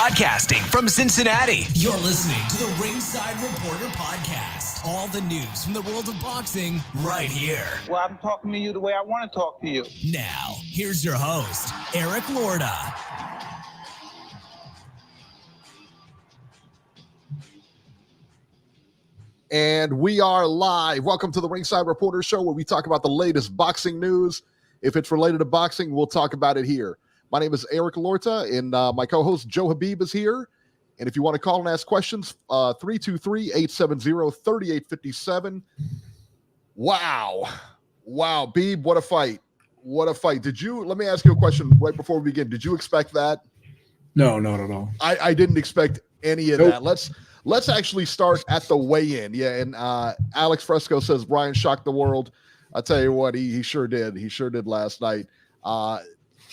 Broadcasting from Cincinnati, you're listening to the Ringside Reporter podcast. All the news from the world of boxing right here. Well, I'm talking to you the way I want to talk to you. Now, here's your host, Eric Lorda. And we are live. Welcome to the Ringside Reporter show, where we talk about the latest boxing news. If it's related to boxing, we'll talk about it here. My name is Eric Lorta, and my co-host Joe Habib is here. And if you want to call and ask questions, 323-870-3857. Wow, Beeb, what a fight. What a fight. Let me ask you a question right before we begin. Did you expect that? No, not at all. I didn't expect any of that. Let's actually start at the weigh-in. Yeah, and Alex Fresco says Brian shocked the world. I'll tell you what, he sure did. He sure did last night.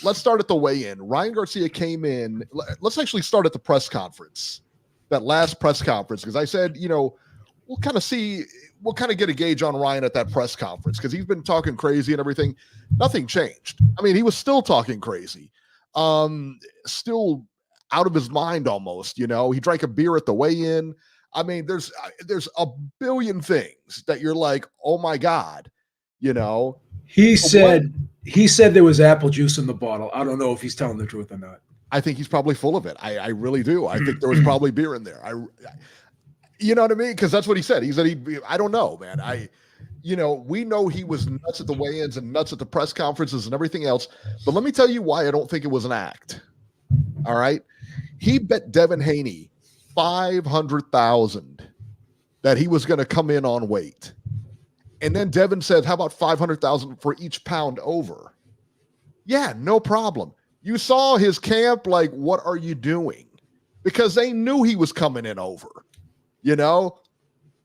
Let's start at the weigh-in. Ryan Garcia came in. Let's actually start at the press conference, that last press conference, because I said, we'll kind of get a gauge on Ryan at that press conference, because he's been talking crazy and everything. Nothing changed. I mean, he was still talking crazy, still out of his mind almost. He drank a beer at the weigh-in. I mean, there's a billion things that you're like, oh my God, He said there was apple juice in the bottle. I don't know if he's telling the truth or not. I think he's probably full of it. I really do. I think there was probably beer in there. You know what I mean? Because that's what he said. He said I don't know, man. We know he was nuts at the weigh-ins and nuts at the press conferences and everything else. But let me tell you why I don't think it was an act. All right. He bet Devin Haney $500,000 that he was going to come in on weight. And then Devin said, how about $500,000 for each pound over? Yeah, no problem. You saw his camp like, what are you doing? Because they knew he was coming in over,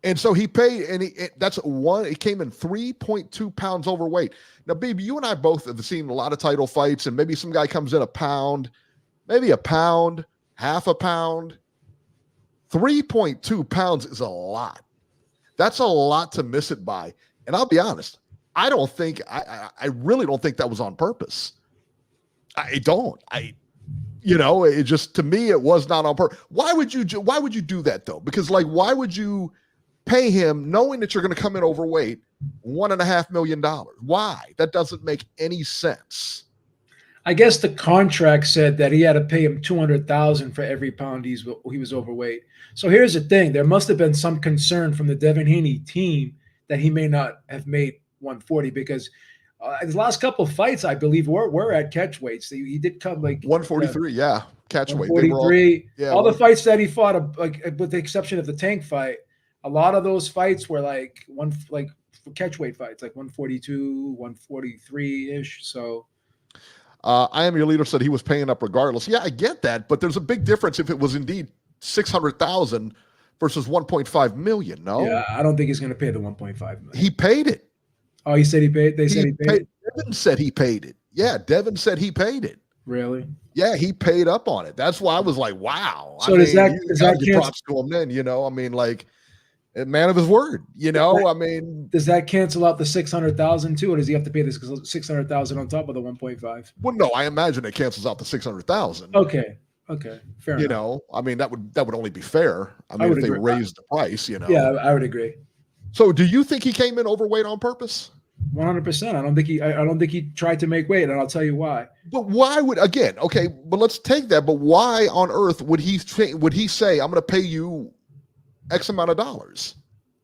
And so he paid, and it came in 3.2 pounds overweight. Now, baby, you and I both have seen a lot of title fights, and maybe some guy comes in a pound, maybe a pound, half a pound. 3.2 pounds is a lot. That's a lot to miss it by. And I'll be honest, I really don't think that was on purpose. I don't. It just, to me, it was not on purpose. Why would you do that though? Because why would you pay him knowing that you're going to come in overweight $1.5 million? Why? That doesn't make any sense. I guess the contract said that he had to pay him $200,000 for every pound he was overweight. So here's the thing: there must have been some concern from the Devin Haney team that he may not have made 140, because his last couple of fights, I believe, were at catch weights. He did come 143, catch weight. 143. All the fights that he fought, with the exception of the Tank fight, a lot of those fights were catch weight fights, 142, 143 ish. So. I Am Your Leader said he was paying up regardless. Yeah, I get that, but there's a big difference if it was indeed 600,000 versus 1.5 million. No, yeah, I don't think he's going to pay the 1.5 million. He paid it. Oh, he said he paid. They said he paid it. Devin said he paid it. Yeah, Devin said he paid it. Really? Yeah, he paid up on it. That's why I was like, wow. So does that props to him then? A man of his word. Does that cancel out the 600,000 too, or does he have to pay this 600,000 on top of the 1.5? Well, no, I imagine it cancels out the 600,000. Okay, fair enough. That would only be fair. If they raised the price, Yeah, I would agree. So, do you think he came in overweight on purpose? 100%. I don't think he tried to make weight, and I'll tell you why. But why would but let's take that. But why on earth would he say, I'm going to pay you X amount of dollars?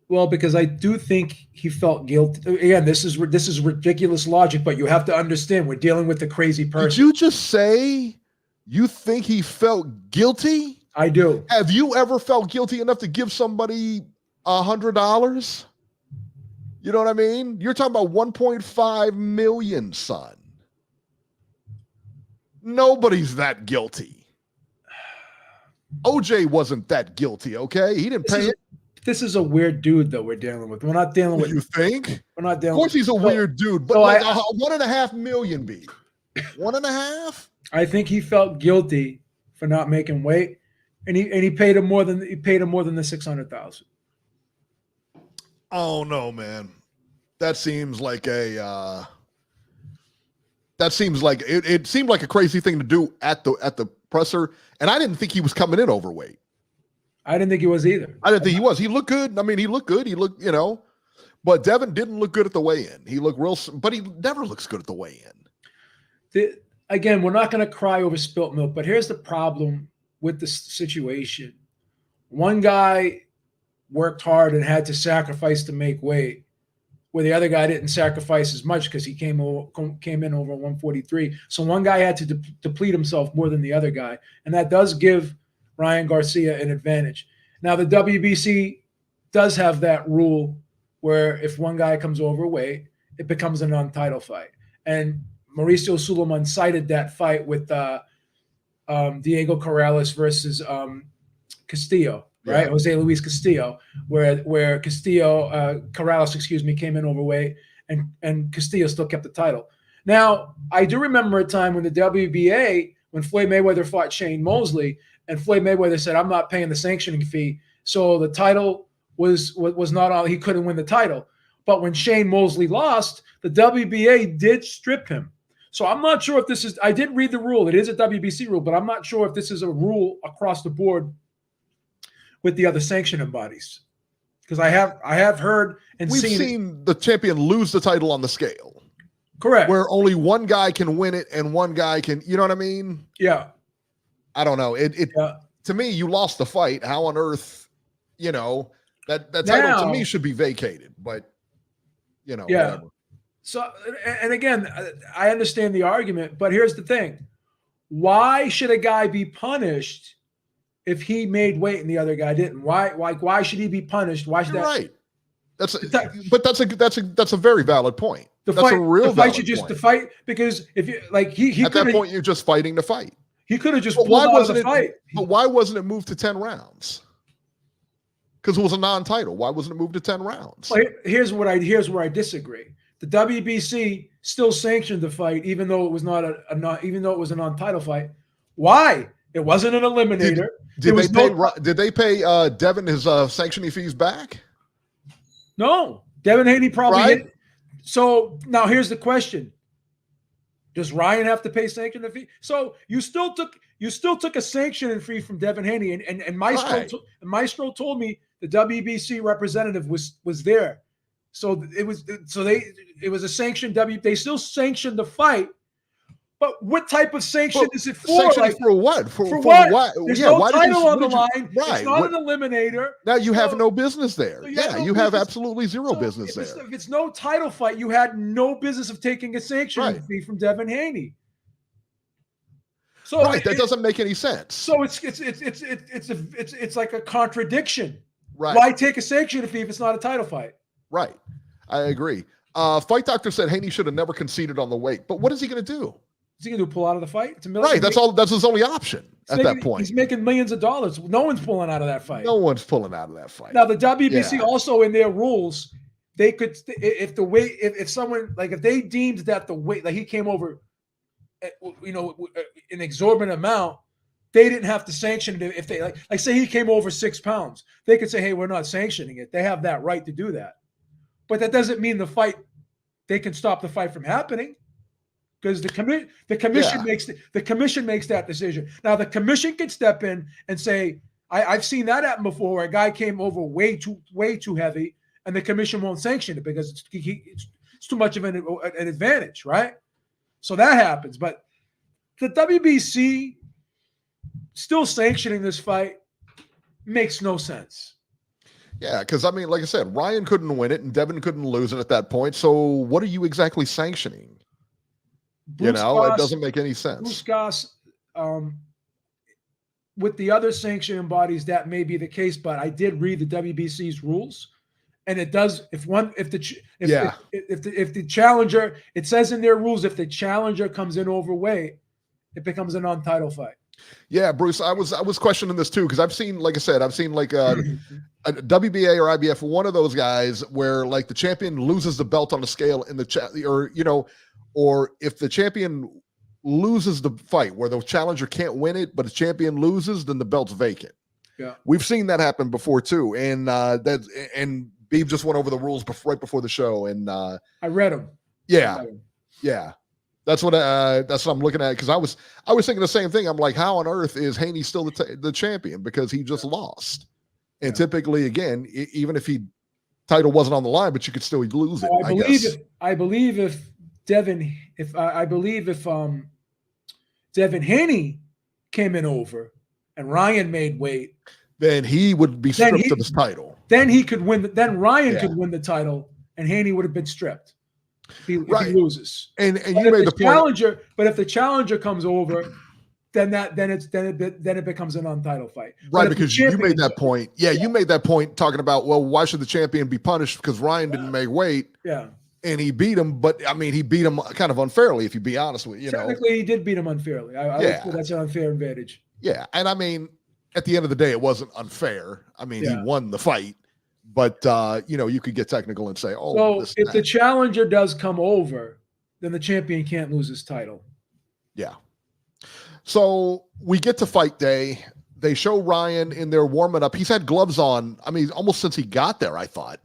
Well, because I do think he felt guilty. Again, this is ridiculous logic, but you have to understand we're dealing with a crazy person. Did you just say you think he felt guilty? I do. Have you ever felt guilty enough to give somebody $100? You know what I mean? You're talking about 1.5 million, son. Nobody's that guilty. OJ wasn't that guilty, okay? He didn't pay it. This is a weird dude, though, we're dealing with. We're not dealing with. You think? We're not dealing with. Of course, he's a weird dude, but so 1.5 million, B. 1.5? I think he felt guilty for not making weight, and he paid him more than the 600,000. Oh no, man. That seems like a That seems like it seemed like a crazy thing to do at the presser, and I didn't think he was coming in overweight. I didn't think he was either. I didn't think he was. He looked good. I mean, he looked good. He looked, but Devin didn't look good at the weigh-in. He looked but he never looks good at the weigh-in. Again, we're not going to cry over spilt milk, but here's the problem with the situation. One guy worked hard and had to sacrifice to make weight, where the other guy didn't sacrifice as much because he came in over 143. So one guy had to deplete himself more than the other guy, and that does give Ryan Garcia an advantage. Now, the WBC does have that rule where if one guy comes overweight, it becomes a non-title fight. And Mauricio Suleiman cited that fight with Diego Corrales versus Castillo, right? Yeah. Jose Luis Castillo, where Castillo, Corrales, came in overweight, and Castillo still kept the title. Now, I do remember a time when the WBA, when Floyd Mayweather fought Shane Mosley, and Floyd Mayweather said, "I'm not paying the sanctioning fee," so the title was not on. He couldn't win the title. But when Shane Mosley lost, the WBA did strip him. So I'm not sure if this is. I did read the rule. It is a WBC rule, but I'm not sure if this is a rule across the board with the other sanctioning bodies, because I have heard and We've seen the champion lose the title on the scale. Correct. Where only one guy can win it and one guy can. You know what I mean? Yeah. I don't know. To me, you lost the fight. How on earth, that title to me should be vacated. But whatever. So, and again, I understand the argument, but here's the thing: why should a guy be punished if he made weight and the other guy didn't? Why should he be punished? Why should You're right? That's a very valid point. That's a real valid point. The fight, because if you he at that point you're just fighting to fight. He could have just pulled out of the fight. But why wasn't it moved to 10 rounds? Because it was a non-title. Why wasn't it moved to 10 rounds? Well, here's where I disagree. The WBC still sanctioned the fight, even though it was even though it was a non-title fight. Why? It wasn't an eliminator. Did they pay Devin his sanctioning fees back? No. Devin Haney probably did. So now here's the question. Does Ryan have to pay sanctioning fee? So you still took a sanctioning fee from Devin Haney, and Maestro told me the WBC representative was there. So it was a sanctioned They still sanctioned the fight, but what type of sanction is it for? For what? For what? Why? There's no title on the line. Right. It's not an eliminator. Now you have no business there. You have absolutely zero business there. If it's no title fight, you had no business of taking a sanctioning fee from Devin Haney. So that doesn't make any sense. So it's like a contradiction. Right. Why take a sanctioning fee if it's not a title fight? Right. I agree. Fight Doctor said Haney should have never conceded on the weight. But what is he going to do? Is he going to pull out of the fight? It's right. That's his only option at that point. He's making millions of dollars. No one's pulling out of that fight. No one's pulling out of that fight. Now the WBC also in their rules, they could if someone if they deemed that the weight he came over, an exorbitant amount, they didn't have to sanction it. If they say he came over 6 pounds, they could say, hey, we're not sanctioning it. They have that right to do that. But that doesn't mean they can stop the fight from happening, because the commission makes that decision. Now the commission can step in and say, I've seen that happen before, where a guy came over way too heavy, and the commission won't sanction it because it's too much of an advantage, right? So that happens. But the WBC still sanctioning this fight makes no sense. Yeah, because like I said, Ryan couldn't win it and Devin couldn't lose it at that point. So what are you exactly sanctioning? It doesn't make any sense. Bruce Goss, with the other sanctioning bodies, that may be the case, but I did read the WBC's rules, and it does. If the challenger, it says in their rules, if the challenger comes in overweight, it becomes a non-title fight. Yeah, Bruce, I was questioning this too, because I've seen a WBA or IBF, one of those guys where the champion loses the belt on the scale in the or if the champion loses the fight where the challenger can't win it, but the champion loses, then the belt's vacant. Yeah, we've seen that happen before too, and Beeb just went over the rules right before the show, and I read them. Yeah. That's what I'm looking at, because I was thinking the same thing. I'm like, how on earth is Haney still the champion? Because he just lost. And typically, again, even if he title wasn't on the line, but you could still lose it. I believe if Devin Haney came in over and Ryan made weight, then he would be stripped of his title. Then he could win. Then Ryan could win the title, and Haney would have been stripped. If he loses, and you made the point. But if the challenger comes over, then it becomes a non-title fight. Right, because you made that point. Yeah, you made that point talking about, well, why should the champion be punished because Ryan didn't make weight? Yeah. And he beat him, but I mean, he beat him kind of unfairly, if you be honest with you. Technically, he did beat him unfairly. I would say that's an unfair advantage. Yeah, and I mean, at the end of the day, it wasn't unfair. I mean, he won the fight. But, you could get technical and say, so if the challenger does come over, then the champion can't lose his title. Yeah. So we get to fight day. They show Ryan in there warming up. He's had gloves on, I mean, almost since he got there, I thought.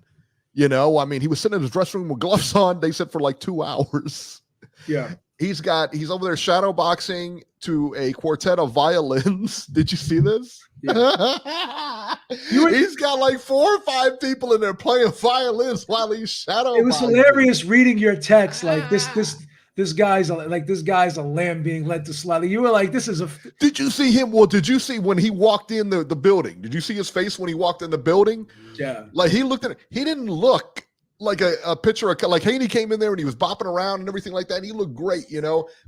He was sitting in his dressing room with gloves on, they said, for like 2 hours. Yeah. He's over there shadow boxing to a quartet of violins. Did you see this? Yeah. He's got like 4 or 5 people in there playing violins while he's shadow. It was hilarious reading your text. Like this guy's a lamb being led to slaughter. You were like, this is a. Did you see him? Well, did you see when he walked in the building? Did you see his face when he walked in the building? Yeah. Like he looked at it. He didn't look like a picture of, like Haney came in there and he was bopping around and everything like that. And he looked great,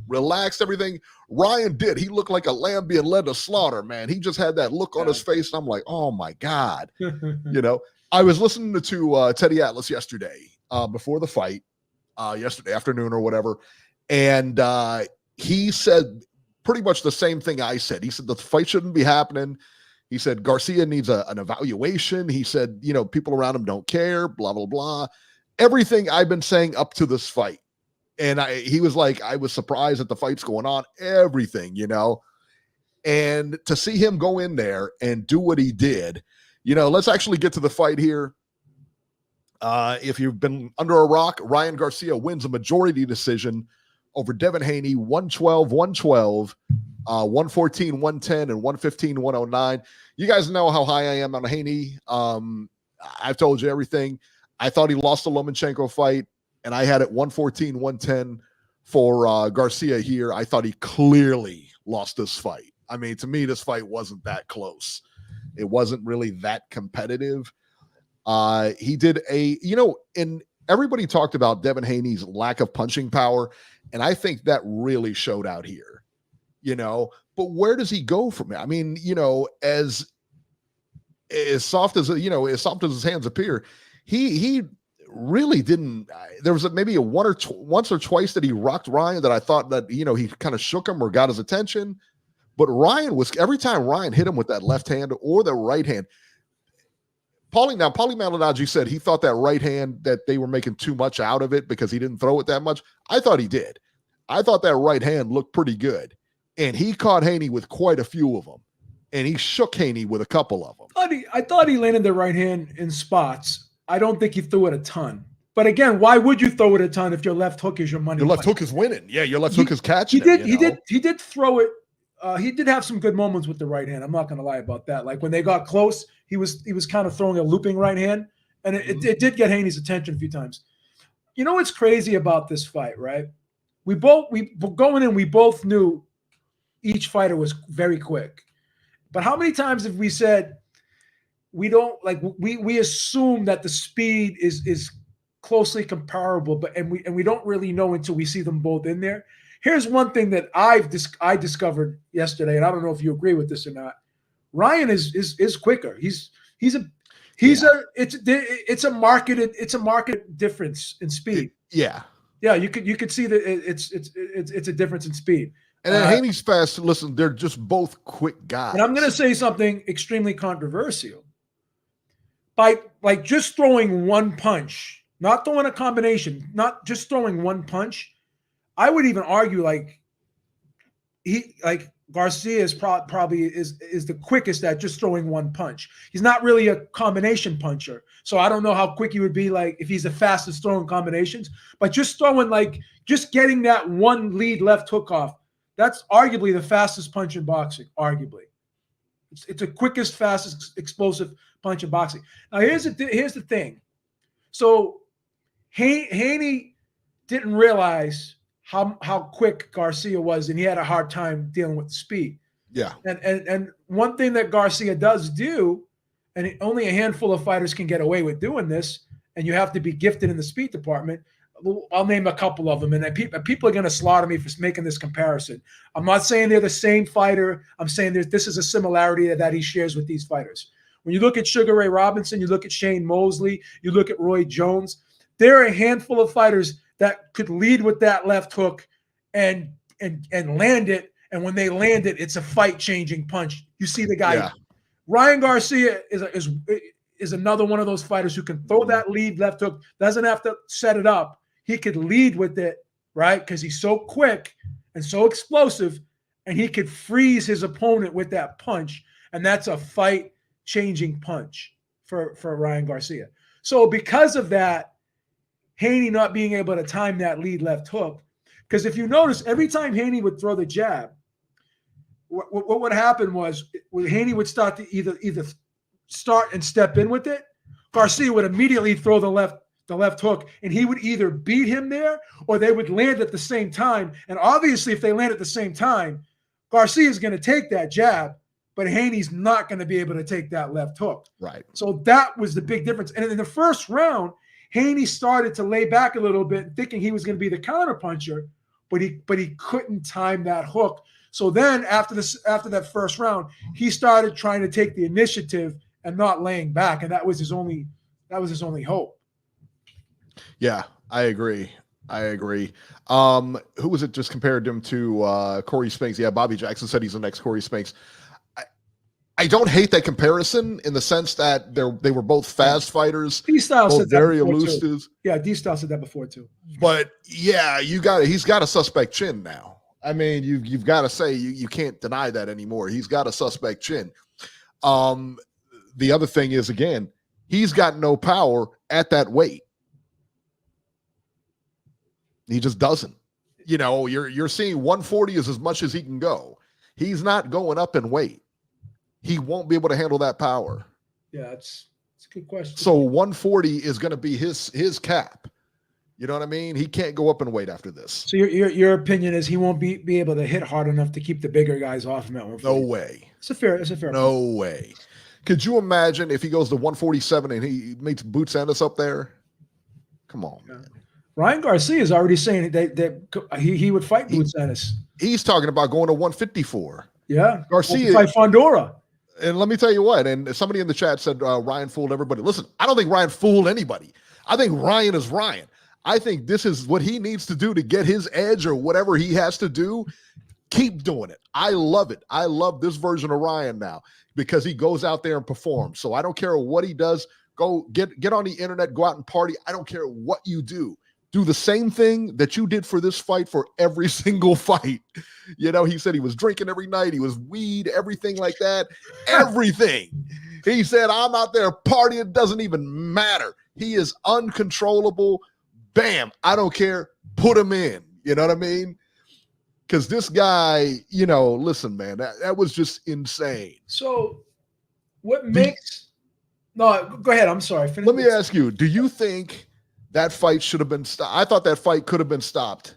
relaxed, everything. Ryan did. He looked like a lamb being led to slaughter, man. He just had that look on his face. And I'm like, oh my God. I was listening to Teddy Atlas yesterday before the fight, yesterday afternoon or whatever. And he said pretty much the same thing I said. He said the fight shouldn't be happening. He said Garcia needs an evaluation. He said, people around him don't care, blah, blah, blah. Everything I've been saying up to this fight. And he was like, I was surprised that the fight's going on, everything, And to see him go in there and do what he did, let's actually get to the fight here. If you've been under a rock, Ryan Garcia wins a majority decision over Devin Haney, 112-112. 114-110 and 115-109. You guys know how high I am on Haney. I've told you everything. I thought he lost the Lomachenko fight, and I had it 114-110 for Garcia here. I thought he clearly lost this fight. I mean, to me, this fight wasn't that close. It wasn't really that competitive. He did and everybody talked about Devin Haney's lack of punching power, and I think that really showed out here. But where does he go from it? I mean, as soft as his hands appear, he really didn't. There was maybe once or twice that he rocked Ryan that I thought that, he kind of shook him or got his attention. But Ryan was, every time Ryan hit him with that left hand or the right hand, Paulie Malignaggi said he thought that right hand, that they were making too much out of it because he didn't throw it that much. I thought he did. I thought that right hand looked pretty good. And he caught Haney with quite a few of them. And he shook Haney with a couple of them. I thought he landed the right hand in spots. I don't think he threw it a ton. But again, why would you throw it a ton if your left hook is your money? Your left hook is winning. Yeah, your left hook is catching. He did throw it. He did have some good moments with the right hand. I'm not going to lie about that. Like when they got close, he was kind of throwing a looping right hand. And it did get Haney's attention a few times. You know what's crazy about this fight, right? We both knew each fighter was very quick. But how many times have we said we assume that the speed is closely comparable, and we don't really know until we see them both in there? Here's one thing that I discovered yesterday, and I don't know if you agree with this or not. Ryan is quicker. It's a market difference in speed. Yeah. You could see that it's a difference in speed. And then Haney's fast. Listen, they're just both quick guys. And I'm going to say something extremely controversial. By just throwing one punch, not throwing a combination, not just throwing one punch, I would even argue Garcia is probably is the quickest at just throwing one punch. He's not really a combination puncher, so I don't know how quick he would be like if he's the fastest throwing combinations. But just just getting that one lead left hook off, that's arguably the fastest punch in boxing. Arguably, it's the quickest, fastest, explosive punch in boxing. Now here's the thing. So Haney didn't realize how quick Garcia was, and he had a hard time dealing with the speed. Yeah. And one thing that Garcia does do, and only a handful of fighters can get away with doing this, and you have to be gifted in the speed department. I'll name a couple of them, and people are going to slaughter me for making this comparison. I'm not saying they're the same fighter. I'm saying this is a similarity that he shares with these fighters. When you look at Sugar Ray Robinson, you look at Shane Mosley, you look at Roy Jones, there are a handful of fighters that could lead with that left hook and land it. And when they land it, it's a fight-changing punch. You see the guy. Yeah. Ryan Garcia is another one of those fighters who can throw that lead left hook, doesn't have to set it up. He could lead with it, right? Because he's so quick and so explosive, and he could freeze his opponent with that punch. And that's a fight-changing punch for Ryan Garcia. So because of that, Haney not being able to time that lead left hook, because if you notice, every time Haney would throw the jab, what would happen was Haney would start to either start and step in with it. Garcia would immediately throw the left hook, and he would either beat him there or they would land at the same time. And obviously, if they land at the same time, Garcia is going to take that jab, but Haney's not going to be able to take that left hook. Right. So that was the big difference. And in the first round, Haney started to lay back a little bit, thinking he was going to be the counterpuncher, but he couldn't time that hook. So then after that first round, he started trying to take the initiative and not laying back, and that was his only hope. Yeah, I agree. Who was it just compared him to? Corey Spinks. Yeah, Bobby Jackson said he's the next Corey Spinks. I don't hate that comparison in the sense that they were both fast fighters. D-Style said that very elusive. Yeah, D-Style said that before too. But yeah, he's got a suspect chin now. I mean, you've got to say you can't deny that anymore. He's got a suspect chin. The other thing is, again, he's got no power at that weight. He just doesn't. You know, you're seeing 140 is as much as he can go. He's not going up in weight. He won't be able to handle that power. Yeah, it's a good question. So 140 is going to be his cap. You know what I mean? He can't go up in weight after this. So your opinion is he won't be able to hit hard enough to keep the bigger guys off him at 140? No way. It's a fair no point. Way. Could you imagine if he goes to 147 and he makes Boots Ennis up there? Come on, man. Ryan Garcia is already saying that he would fight Boots Ennis. He's talking about going to 154. Yeah. Garcia fight Fondora. And let me tell you what, and somebody in the chat said Ryan fooled everybody. Listen, I don't think Ryan fooled anybody. I think Ryan is Ryan. I think this is what he needs to do to get his edge or whatever he has to do. Keep doing it. I love it. I love this version of Ryan now because he goes out there and performs. So I don't care what he does. Go get on the internet, go out and party. I don't care what you do. Do the same thing that you did for this fight for every single fight. You know, he said he was drinking every night. He was weed, everything like that. Everything. He said, I'm out there partying. It doesn't even matter. He is uncontrollable. Bam. I don't care. Put him in. You know what I mean? Because this guy, you know, listen, man, that was just insane. So what makes – no, go ahead. I'm sorry. Let me ask you, do you think – that fight should have been stopped? I thought that fight could have been stopped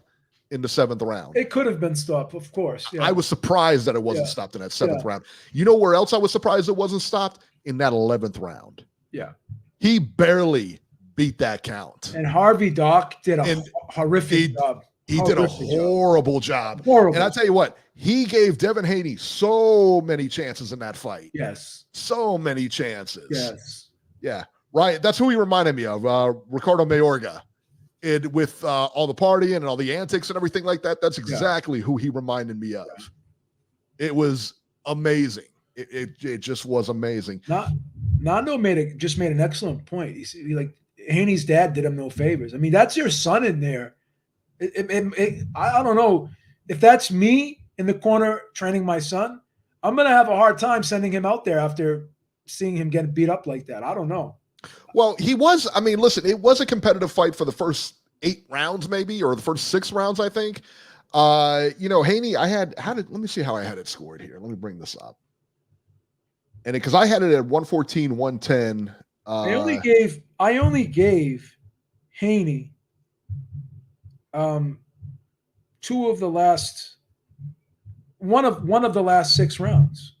in the 7th round. It could have been stopped, of course. Yeah. I was surprised that it wasn't stopped in that 7th round. You know where else I was surprised it wasn't stopped? In that 11th round. Yeah. He barely beat that count. And Harvey Doc did a horrific job. He did a horrible job. And I'll tell you what, he gave Devin Haney so many chances in that fight. Yes. So many chances. Yes. Yeah. Right, that's who he reminded me of, Ricardo Mayorga, with all the partying and all the antics and everything like that. That's exactly who he reminded me of. Yeah. It was amazing. It just was amazing. Nando just made an excellent point. He like Haney's dad did him no favors. I mean, that's your son in there. I don't know if that's me in the corner training my son, I'm going to have a hard time sending him out there after seeing him get beat up like that. I don't know. Well, he was, I mean, listen, it was a competitive fight for the first 8 rounds, maybe, or the first 6 rounds, I think. Haney, let me see how I had it scored here. Let me bring this up. And because I had it at 114, 110. I only gave Haney one of the last 6 rounds.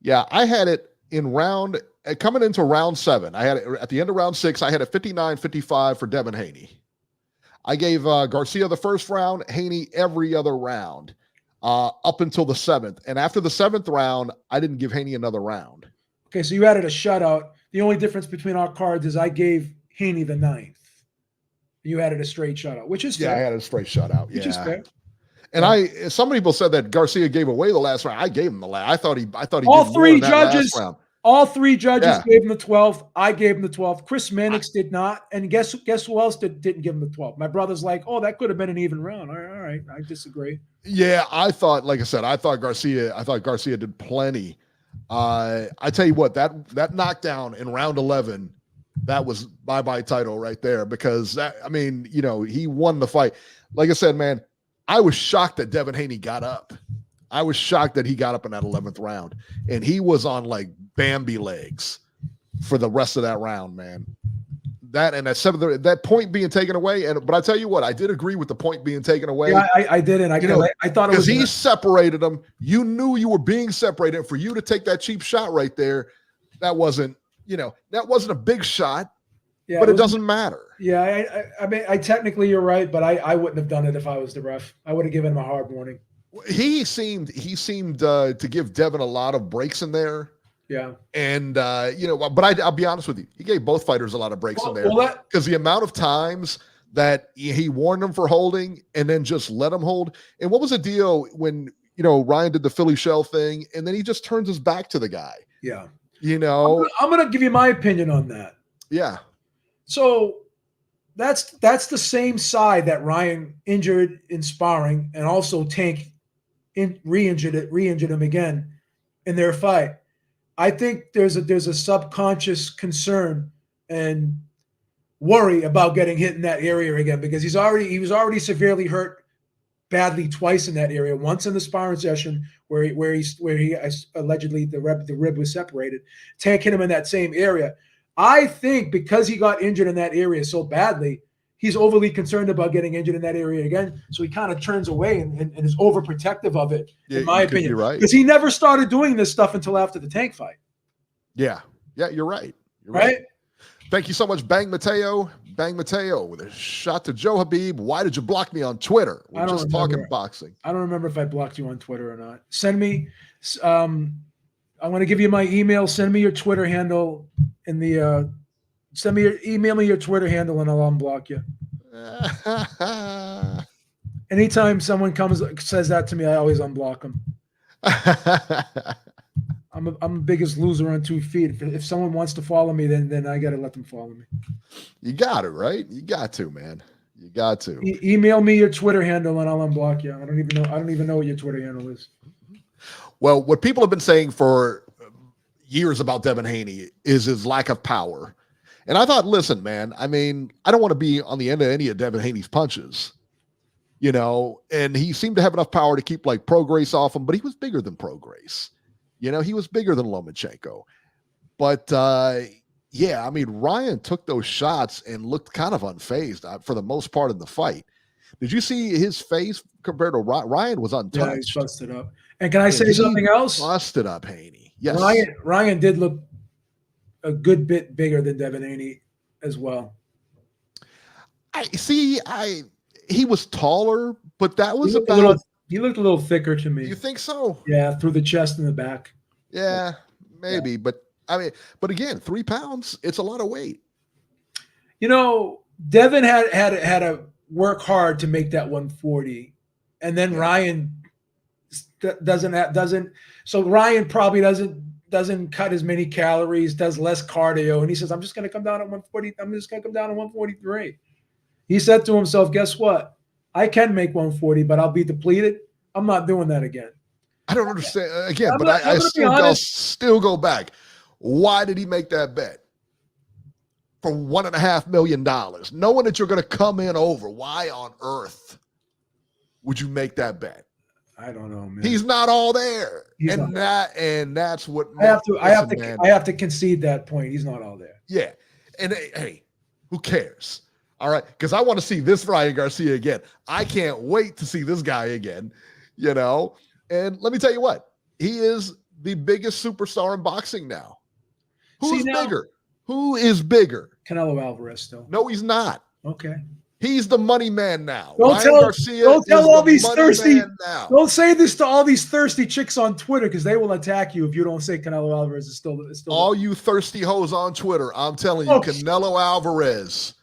Yeah, I had it in coming into round 7. I had it at the end of round 6. I had a 59-55 for Devin Haney. I gave Garcia the first round, Haney every other round up until the 7th. And after the 7th round, I didn't give Haney another round. Okay, so you added a shutout. The only difference between our cards is I gave Haney the 9th. You added a straight shutout, which is fair. Yeah, I had a straight shutout. Which is fair. And some people said that Garcia gave away the last round. I gave him the last. I thought he all did 3 more than that judges. Last round. All 3 judges gave him the 12th. I gave him the 12th. Chris Mannix did not. And guess who else didn't give him the 12th? My brother's like, oh, that could have been an even round. All right, I disagree. Yeah, I thought Garcia did plenty. I tell you what, that knockdown in round 11, that was bye-bye title right there, because he won the fight. Like I said, man, I was shocked that Devin Haney got up. I was shocked that he got up in that 11th round, and he was on like Bambi legs for the rest of that round, man. That and that point being taken away, but I tell you what, I did agree with the point being taken away. Yeah, I didn't. I thought it was because he separated him. You knew you were being separated, and for you to take that cheap shot right there, that wasn't a big shot. Yeah, but it doesn't matter. Yeah, I mean, technically you're right, but I wouldn't have done it if I was the ref. I would have given him a hard warning. He seemed to give Devin a lot of breaks in there. Yeah. And, but I'll be honest with you. He gave both fighters a lot of breaks in there because the amount of times that he warned them for holding and then just let them hold. And what was the deal when, Ryan did the Philly shell thing and then he just turns his back to the guy? Yeah. I'm going to give you my opinion on that. Yeah. So that's the same side that Ryan injured in sparring, and also Tank re-injured him again in their fight. I think there's a subconscious concern and worry about getting hit in that area again, because he was already severely hurt badly twice in that area. Once in the sparring session where he allegedly the rib was separated. Tank hit him in that same area. I think because he got injured in that area so badly, he's overly concerned about getting injured in that area again. So he kind of turns away and is overprotective of it, in my opinion. Right. Because he never started doing this stuff until after the Tank fight. Yeah. Yeah, you're right. Right? Thank you so much, Bang Mateo. Bang Mateo with a shot to Joe Habib. Why did you block me on Twitter? We're just talking boxing. I don't remember if I blocked you on Twitter or not. Send me I'm going to give you my email. Send me your Twitter handle email me your Twitter handle and I'll unblock you. Anytime someone says that to me, I always unblock them. I'm the biggest loser on 2 feet. If someone wants to follow me, then I got to let them follow me. You got it, right? You got to, man. You got to. Email me your Twitter handle and I'll unblock you. I don't even know what your Twitter handle is. Well, what people have been saying for years about Devin Haney is his lack of power. And I thought, listen, man, I mean, I don't want to be on the end of any of Devin Haney's punches, and he seemed to have enough power to keep like Pro Grace off him, but he was bigger than Pro Grace. He was bigger than Lomachenko. But yeah, I mean, Ryan took those shots and looked kind of unfazed for the most part in the fight. Did you see his face compared to Ryan? Was untouched. Yeah, he's busted up. And can I say something else? Busted up Haney. Yes. Ryan did look a good bit bigger than Devin Haney as well. He was taller, but that was he looked a little thicker to me. You think so? Yeah, through the chest and the back. Yeah, maybe. Yeah. But but again, 3 pounds, it's a lot of weight. Devin had to work hard to make that 140. And then Ryan doesn't. So Ryan probably doesn't cut as many calories, does less cardio, and he says, "I'm just going to come down at 140. I'm just going to come down to 143." He said to himself, "Guess what? I can make 140, but I'll be depleted. I'm not doing that again. I don't understand again, I'm but not- I'm I gonna be still go back. Why did he make that bet? For $1.5 million, knowing that you're going to come in over. Why on earth would you make that bet? I don't know, man. He's not all there, He's and not. that's what I have to concede that point. He's not all there. Yeah, and hey, who cares? All right, because I want to see this Ryan Garcia again. I can't wait to see this guy again. You know, and let me tell you what, he is the biggest superstar in boxing now. Who's bigger? Who is bigger? Canelo Alvarez still. No, he's not. Okay. He's the money man now. Don't tell all these thirsty. Don't say this to all these thirsty chicks on Twitter because they will attack you if you don't say Canelo Alvarez is still. All you thirsty hoes on Twitter, I'm telling you, Canelo Alvarez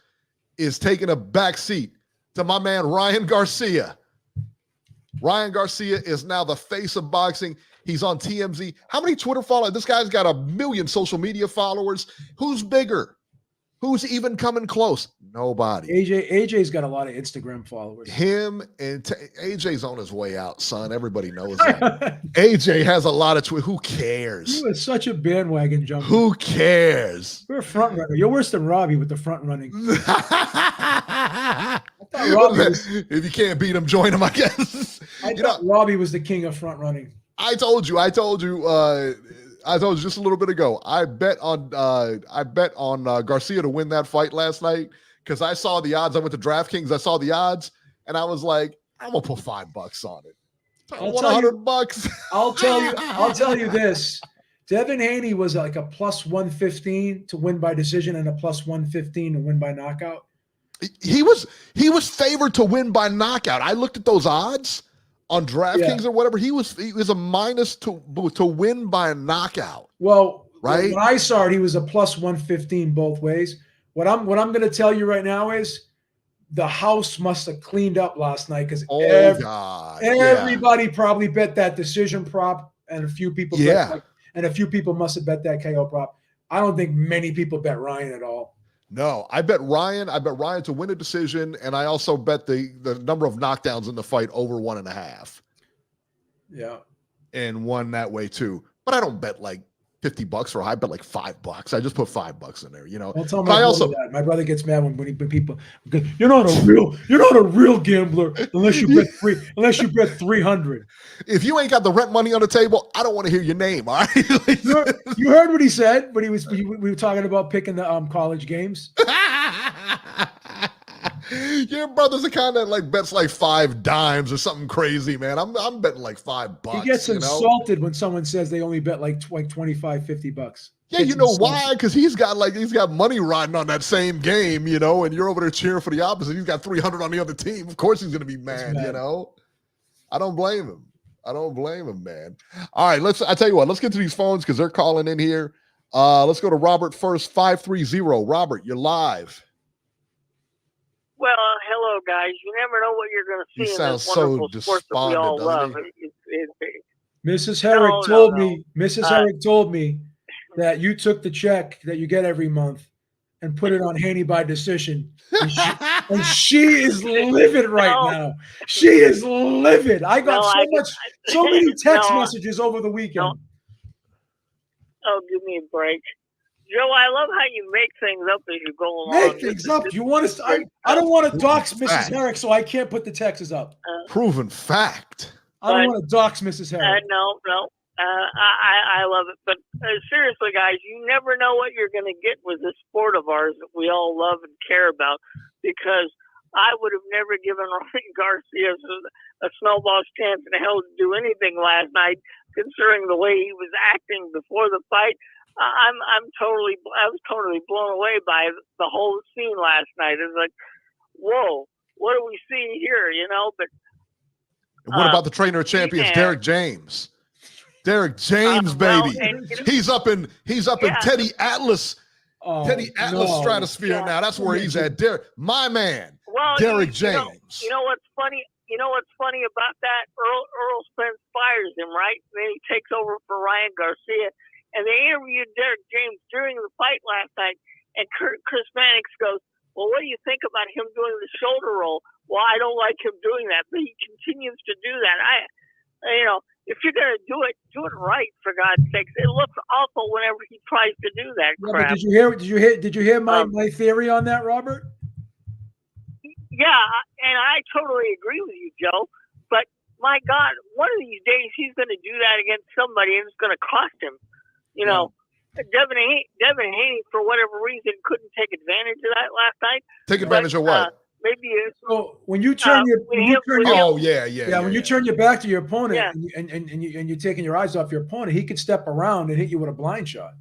is taking a back seat to my man Ryan Garcia. Ryan Garcia is now the face of boxing. He's on TMZ. How many Twitter followers? This guy's got 1 million social media followers. Who's bigger? Who's even coming close? Nobody. AJ's got a lot of Instagram followers. Him and AJ's on his way out, son. Everybody knows that. AJ has a lot of Twitter. Who cares? You are such a bandwagon jumper. Who cares? You're a front runner. You're worse than Robbie with the front running. If you can't beat him, join him, I guess. I thought Robbie was the king of front running. I told you just a little bit ago. I bet on Garcia to win that fight last night because I saw the odds. I went to DraftKings. I saw the odds, and I was like, I'm gonna put $5 on it. I want $100. I'll tell you this. Devin Haney was like a plus 115 to win by decision and a plus 115 to win by knockout. He was favored to win by knockout. I looked at those odds on DraftKings or whatever. He was a minus to win by a knockout. Well, right. When I saw it, he was a plus 115 both ways. What I'm going to tell you right now is the house must have cleaned up last night because everybody probably bet that decision prop, and a few people must have bet that KO prop. I don't think many people bet Ryan at all. No, I bet Ryan. I bet Ryan to win a decision, and I also bet the number of knockdowns in the fight over 1.5. Yeah, and won that way too. But I don't bet like $50 for. I bet like $5. I just put $5 in there. You know. I'll tell my brother gets mad when people. You're not a real gambler unless you bet 300. If you ain't got the rent money on the table, I don't want to hear your name. All right. You heard what he said, but we were talking about picking the college games. Your brother's the kind that like bets like 5 dimes or something crazy, man. I'm betting like $5. He gets insulted when someone says they only bet like $25, $50. Yeah, you know why? Because he's got money riding on that same game, you know, and you're over there cheering for the opposite. He's got 300 on the other team. Of course he's gonna be mad, you know. I don't blame him. Man. All right, I tell you what, let's get to these phones because they're calling in here. Let's go to Robert first, 530. Robert, you're live. Well, hello, guys. You never know what you're going to see in this wonderful sport that we all love. Mrs. Herrick told me that you took the check that you get every month and put it on Haney by decision. And she is livid now. She is livid. I got so many text messages over the weekend. Oh, give me a break. Joe, I love how you make things up as you go along. Make things up. You want to? I don't want to dox Mrs. Herrick, so I can't put the texts up. Proven fact. I don't want to dox Mrs. Herrick. No. I love it. But seriously, guys, you never know what you're going to get with this sport of ours that we all love and care about. Because I would have never given Ryan Garcia a snowball's chance in hell to do anything last night, considering the way he was acting before the fight. I was totally blown away by the whole scene last night. It was like, whoa, what do we see here? You know, but what about the trainer of champions, Derek James? Derek James, baby. He's up in Teddy Atlas. Teddy Atlas stratosphere now. That's where he's at. Derek, my man. Derek James. You know what's funny? You know what's funny about that? Earl Spence fires him, right? Then he takes over for Ryan Garcia. And they interviewed Derek James during the fight last night, and Chris Mannix goes, well, what do you think about him doing the shoulder roll? Well, I don't like him doing that, but he continues to do that. if you're gonna do it right, for God's sakes. It looks awful whenever he tries to do that crap. Did you hear my theory on that, Robert? Yeah, and I totally agree with you, Joe. But my God, one of these days he's going to do that against somebody, and it's going to cost him. Devin Haney, for whatever reason, couldn't take advantage of that last night. Take advantage of what? Maybe so when you turn when you turn your back to your opponent and you're taking your eyes off your opponent, he could step around and hit you with a blind shot.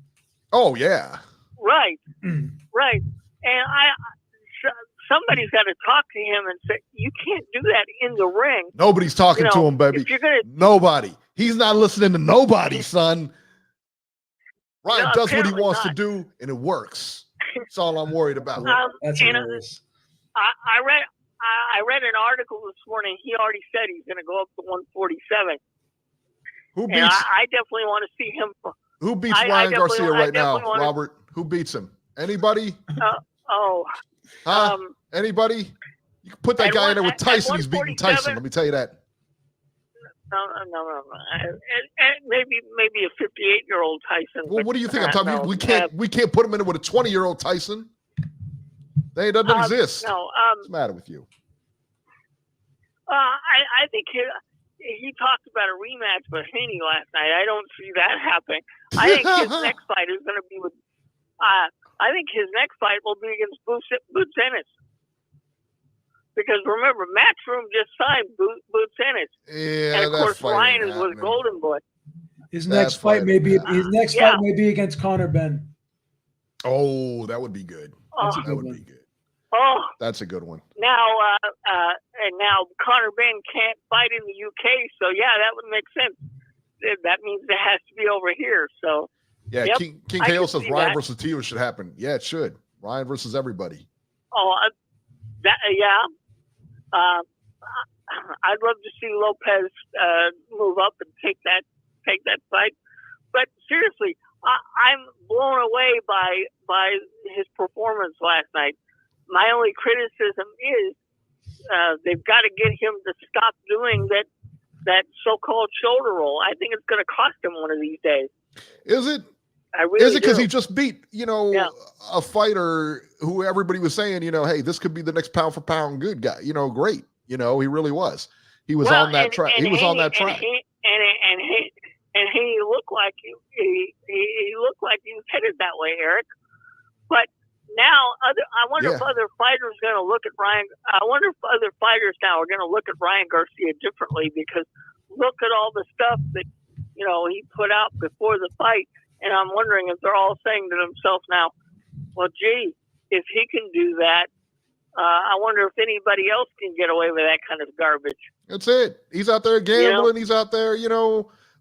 Oh yeah, right. And somebody's got to talk to him and say, you can't do that in the ring. Nobody's talking to him, baby. Nobody. He's not listening to nobody, son. Ryan does what he wants to do, and it works. That's all I'm worried about. That's hilarious. I read an article this morning. He already said he's going to go up to 147. Who beats? I definitely want to see him. Who beats Ryan Garcia right now, Robert? Who beats him? Anybody? Anybody? You can put that guy in there with Tyson. He's beating Tyson. Let me tell you that. No. Maybe a 58-year-old Tyson. Well, what do you think? I'm talking. No, we can't put him in there with a 20-year-old Tyson. They doesn't exist. No. What's the matter with you? I think he talked about a rematch with Haney last night. I don't see that happening. I think his next fight is going to be with. I think his next fight will be against Boots Ennis. Because remember, Matchroom just signed Boots Ennis. Yeah, and of course Ryan is with Golden Boy. His next fight may be against Conor Benn. Oh, that would be good. That would be good. Oh, that's a good one. Now, now Conor Benn can't fight in the UK, so yeah, that would make sense. That means it has to be over here. So yeah, yep, King KO says Ryan versus Tio should happen. Yeah, it should. Ryan versus everybody. Oh, I'd love to see Lopez move up and take that fight. But seriously, I'm blown away by his performance last night. My only criticism is they've got to get him to stop doing that so-called shoulder roll. I think it's going to cost him one of these days. Is it? I really Is it because do. he just beat, a fighter who everybody was saying, hey, this could be the next pound for pound good guy, great. He really was. He was on that track. He was on that track. And he looked like he looked like he was headed that way, Eric. But now I wonder if other fighters are going to look at Ryan. I wonder if other fighters now are going to look at Ryan Garcia differently, because look at all the stuff that he put out before the fight. And I'm wondering if they're all saying to themselves now, well, gee, if he can do that, I wonder if anybody else can get away with that kind of garbage. That's it. He's out there gambling. He's out there,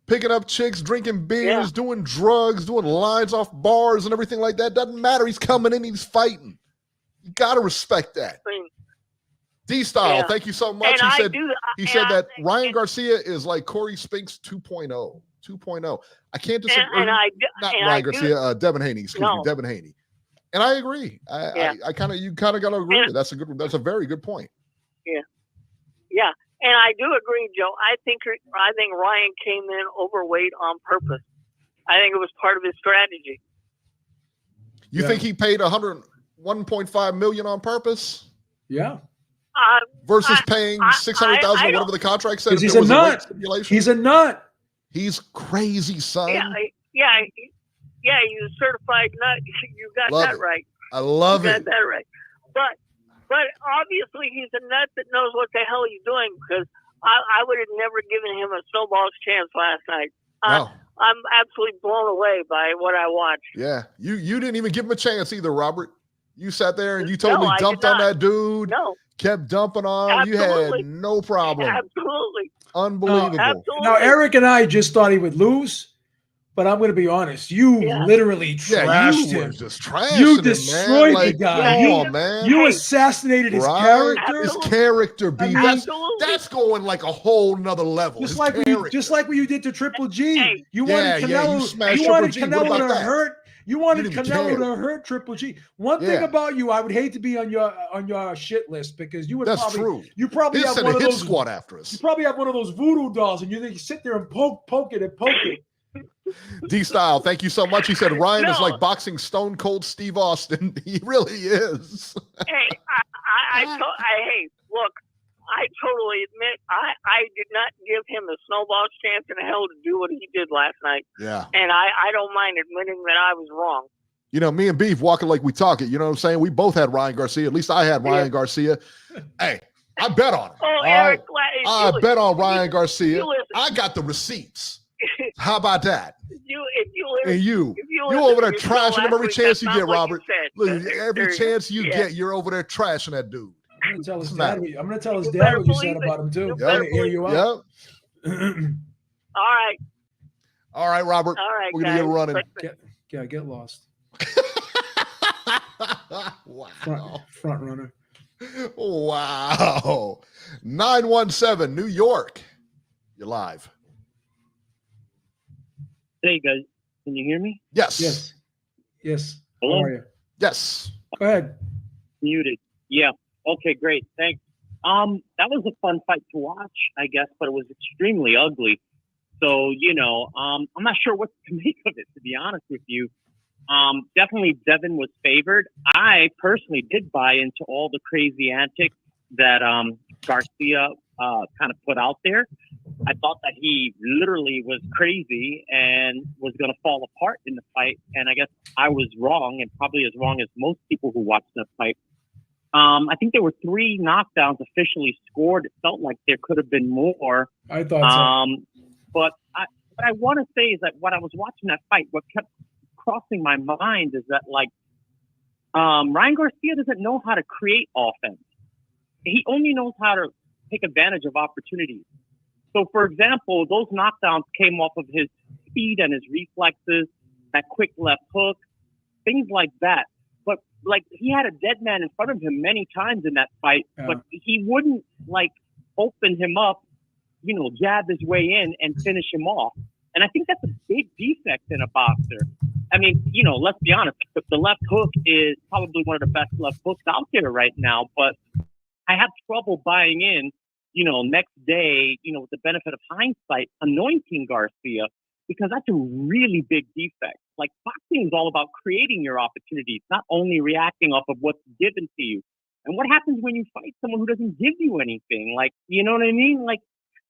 picking up chicks, drinking beers, doing drugs, doing lines off bars and everything like that. Doesn't matter. He's coming in. He's fighting. You got to respect that. D-Style, thank you so much. And he said that Ryan Garcia is like Corey Spinks 2.0. 2.0. I can't disagree. Ryan Garcia, Devin Haney. Excuse me, Devin Haney. And I agree. You kind of got to agree. That's a very good point. Yeah, and I do agree, Joe. I think Ryan came in overweight on purpose. I think it was part of his strategy. You think he paid $101.5 million on purpose? Yeah. Versus paying $600,000, whatever the contract said. He's a nut. He's a nut. He's crazy, son. Yeah. He's a certified nut. You got that right. I love it. You got that right. But obviously he's a nut that knows what the hell he's doing, because I would have never given him a snowball's chance last night. No. I'm absolutely blown away by what I watched. Yeah, you didn't even give him a chance either, Robert. You sat there and you totally dumped on that dude. No. Kept dumping on him. You had no problem. Absolutely. Unbelievable. Absolutely. Now, Eric and I just thought he would lose, but I'm going to be honest. You literally trashed him. Just trashing you destroyed the guy. Come on, man. You assassinated his character. His character, B. That's going like a whole nother level. Just like what you did to Triple G. You wanted Canelo. You You wanted Canelo to hurt. You wanted You didn't Canelo care. to hurt Triple G. One thing about you, I would hate to be on your shit list because you would That's probably true. you probably He'd have send one a of hit those squad after us. You probably have one of those voodoo dolls, and you sit there and poke it. D Style, thank you so much. He said Ryan is No. like boxing Stone Cold Steve Austin. He really is. Hey, hey, look, I totally admit I did not give him a snowball's chance in hell to do what he did last night. Yeah. And I don't mind admitting that I was wrong. You know, me and Beef walking like we talk it. You know what I'm saying? We both had Ryan Garcia. At least I had Ryan Garcia. Hey, I bet on him. Oh, Eric, I bet on Ryan Garcia. listen. I got the receipts. How about that? If you listen, And you listen over there to your show trashing him last every week, chance that's you not get, what Robert. said. Look, every chance you Yeah. get, you're over there trashing that dude. I'm gonna tell his What's the dad. matter? I'm gonna tell his You dad better what you said believe it. about him too. You I'm better gonna air you out. All right, All right, Robert. all right, We're gonna guys. get running. Get lost. Wow. Front runner. Wow. 917 New York. You're live. Hey guys, can you hear me? Yes. Yes. Hello? How are you? Yes. Go ahead. Muted. Yeah. Okay, great. Thanks. That was a fun fight to watch, I guess, but it was extremely ugly. So, I'm not sure what to make of it, to be honest with you. Definitely Devin was favored. I personally did buy into all the crazy antics that Garcia kind of put out there. I thought that he literally was crazy and was going to fall apart in the fight. And I guess I was wrong, and probably as wrong as most people who watched that fight. I think there were 3 knockdowns officially scored. It felt like there could have been more. I thought so. But what I want to say is that when I was watching that fight, what kept crossing my mind is that, Ryan Garcia doesn't know how to create offense. He only knows how to take advantage of opportunities. So, for example, those knockdowns came off of his speed and his reflexes, that quick left hook, things like that. But, he had a dead man in front of him many times in that fight, but he wouldn't, open him up, jab his way in and finish him off. And I think that's a big defect in a boxer. I mean, let's be honest, the left hook is probably one of the best left hooks out there right now, but I have trouble buying in, next day, with the benefit of hindsight, anointing Garcia, because that's a really big defect. Boxing is all about creating your opportunities, not only reacting off of what's given to you. And what happens when you fight someone who doesn't give you anything? You know what I mean?